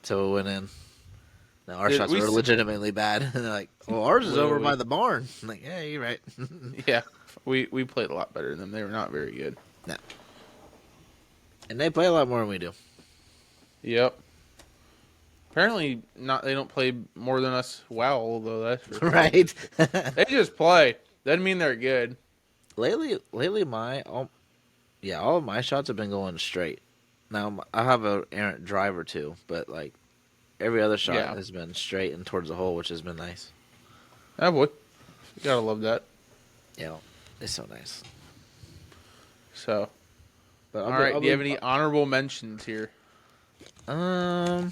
So it went in. No, our shots were legitimately bad. And they're like, well, ours is over by the barn. I'm like, yeah, you're right. Yeah, we played a lot better than them. They were not very good. No. And they play a lot more than we do. Yep. Apparently, they don't play more than us well, though. That's for sure. Right. They just play. Doesn't mean they're good. Lately, all of my shots have been going straight. Now I have an errant drive or two, but like every other shot has been straight and towards the hole, which has been nice. Oh boy, you gotta love that. Yeah, it's so nice. So, all right. Do you have any honorable mentions here? My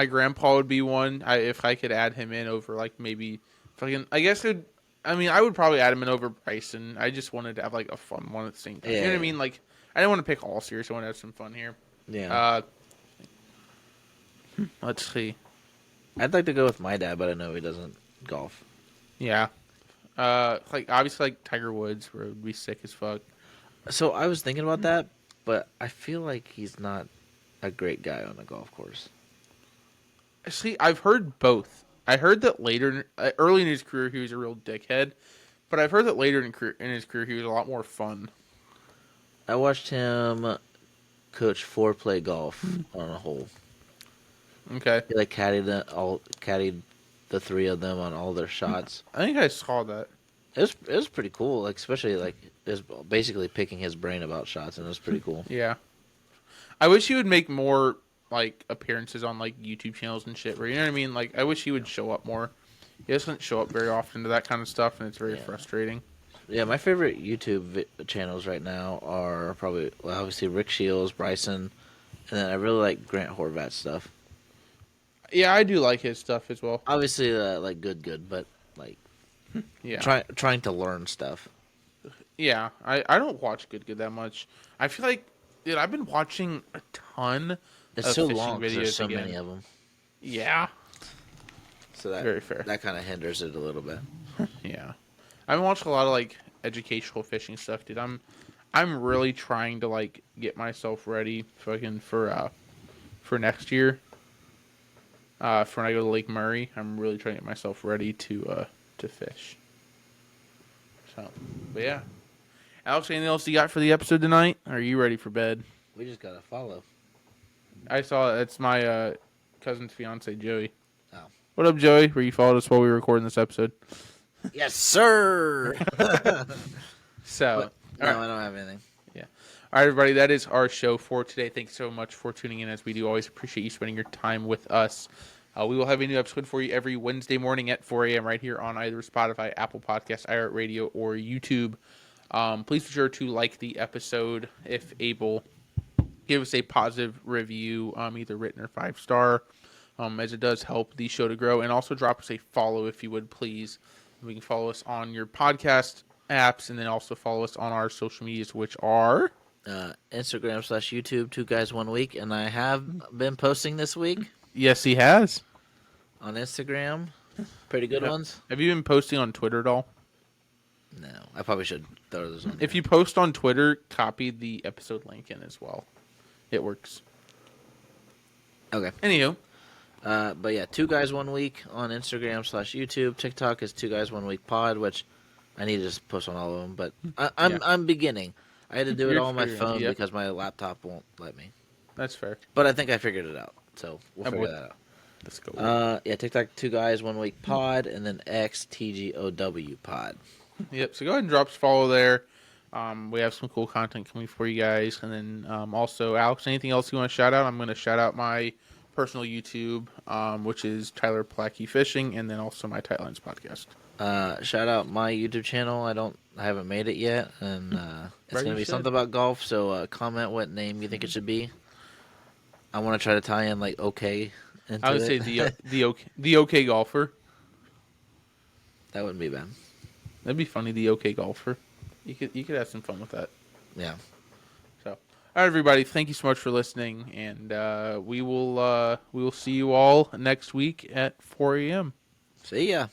grandpa would be one. If I could add him in over like maybe fucking. I guess I would probably add him in over Bryson. I just wanted to have like a fun one at the same time. You know what I mean? Like I didn't want to pick all serious. I want to have some fun here. Yeah. Let's see. I'd like to go with my dad, but I know he doesn't golf. Yeah. Like obviously like Tiger Woods would be sick as fuck. So I was thinking about that, but I feel like he's not a great guy on a golf course. See, I've heard both. I heard that early in his career, he was a real dickhead, but I've heard that later in his career, he was a lot more fun. I watched him coach foreplay golf on a hole. Okay. He like caddied the three of them on all their shots. I think I saw that. It was pretty cool, like especially like it was basically picking his brain about shots, and it was pretty cool. Yeah. I wish he would make more like appearances on like YouTube channels and shit. Where you know what I mean? Like I wish he would show up more. He doesn't show up very often to that kind of stuff, and it's very frustrating. Yeah, my favorite YouTube channels right now are probably obviously Rick Shields, Bryson, and then I really like Grant Horvat's stuff. Yeah, I do like his stuff as well. Obviously, like good, but like trying to learn stuff. Yeah, I don't watch good that much. I feel like, dude, I've been watching a ton. It's so long because there's so many of them. Yeah. So that very fair. That kind of hinders it a little bit. Yeah, I've been watching a lot of like educational fishing stuff, dude. I'm really trying to like get myself ready fucking for next year. For when I go to Lake Murray, I'm really trying to get myself ready to fish. So, but yeah, Alex, anything else you got for the episode tonight? Or are you ready for bed? We just gotta follow. I saw it. It's my cousin's fiance, Joey. Oh. What up, Joey? Were you followed us while we were recording this episode? Yes, sir. So, no, right. I don't have anything. Yeah. All right, everybody. That is our show for today. Thanks so much for tuning in, as we do always appreciate you spending your time with us. We will have a new episode for you every Wednesday morning at 4 a.m. right here on either Spotify, Apple Podcasts, iHeartRadio, or YouTube. Please be sure to like the episode if able. Give us a positive review, either written or 5-star, as it does help the show to grow. And also drop us a follow if you would, please. You can follow us on your podcast apps, and then also follow us on our social medias, which are Instagram/YouTube, 2 Guys 1 Week. And I have been posting this week. Yes, he has. On Instagram. Pretty good ones. Have you been posting on Twitter at all? No. I probably should throw those on there. If you post on Twitter, copy the episode link in as well. It works. Okay. Anywho. But yeah, 2 Guys 1 Week on Instagram/YouTube. TikTok is 2 Guys 1 Week Pod, which I need to just post on all of them. But I'm beginning. I had to do it all on my phone because my laptop won't let me. That's fair. But I think I figured it out. So we'll figure that out. Let's go. Yeah, TikTok 2 Guys 1 Week Pod, and then X TGOWpod. Yep. So go ahead and drop us a follow there. We have some cool content coming for you guys, and then also Alex, anything else you want to shout out? I'm going to shout out my personal YouTube, which is Tyler Plackey Fishing, and then also my Tightlines podcast. Shout out my YouTube channel. I haven't made it yet, and it's going to be something about golf. So comment what name you think it should be. I want to try to tie in like OK. I would say the OK golfer. That wouldn't be bad. That'd be funny. The OK golfer. You could have some fun with that. Yeah. So, all right, everybody. Thank you so much for listening, and we will see you all next week at 4 a.m. See ya.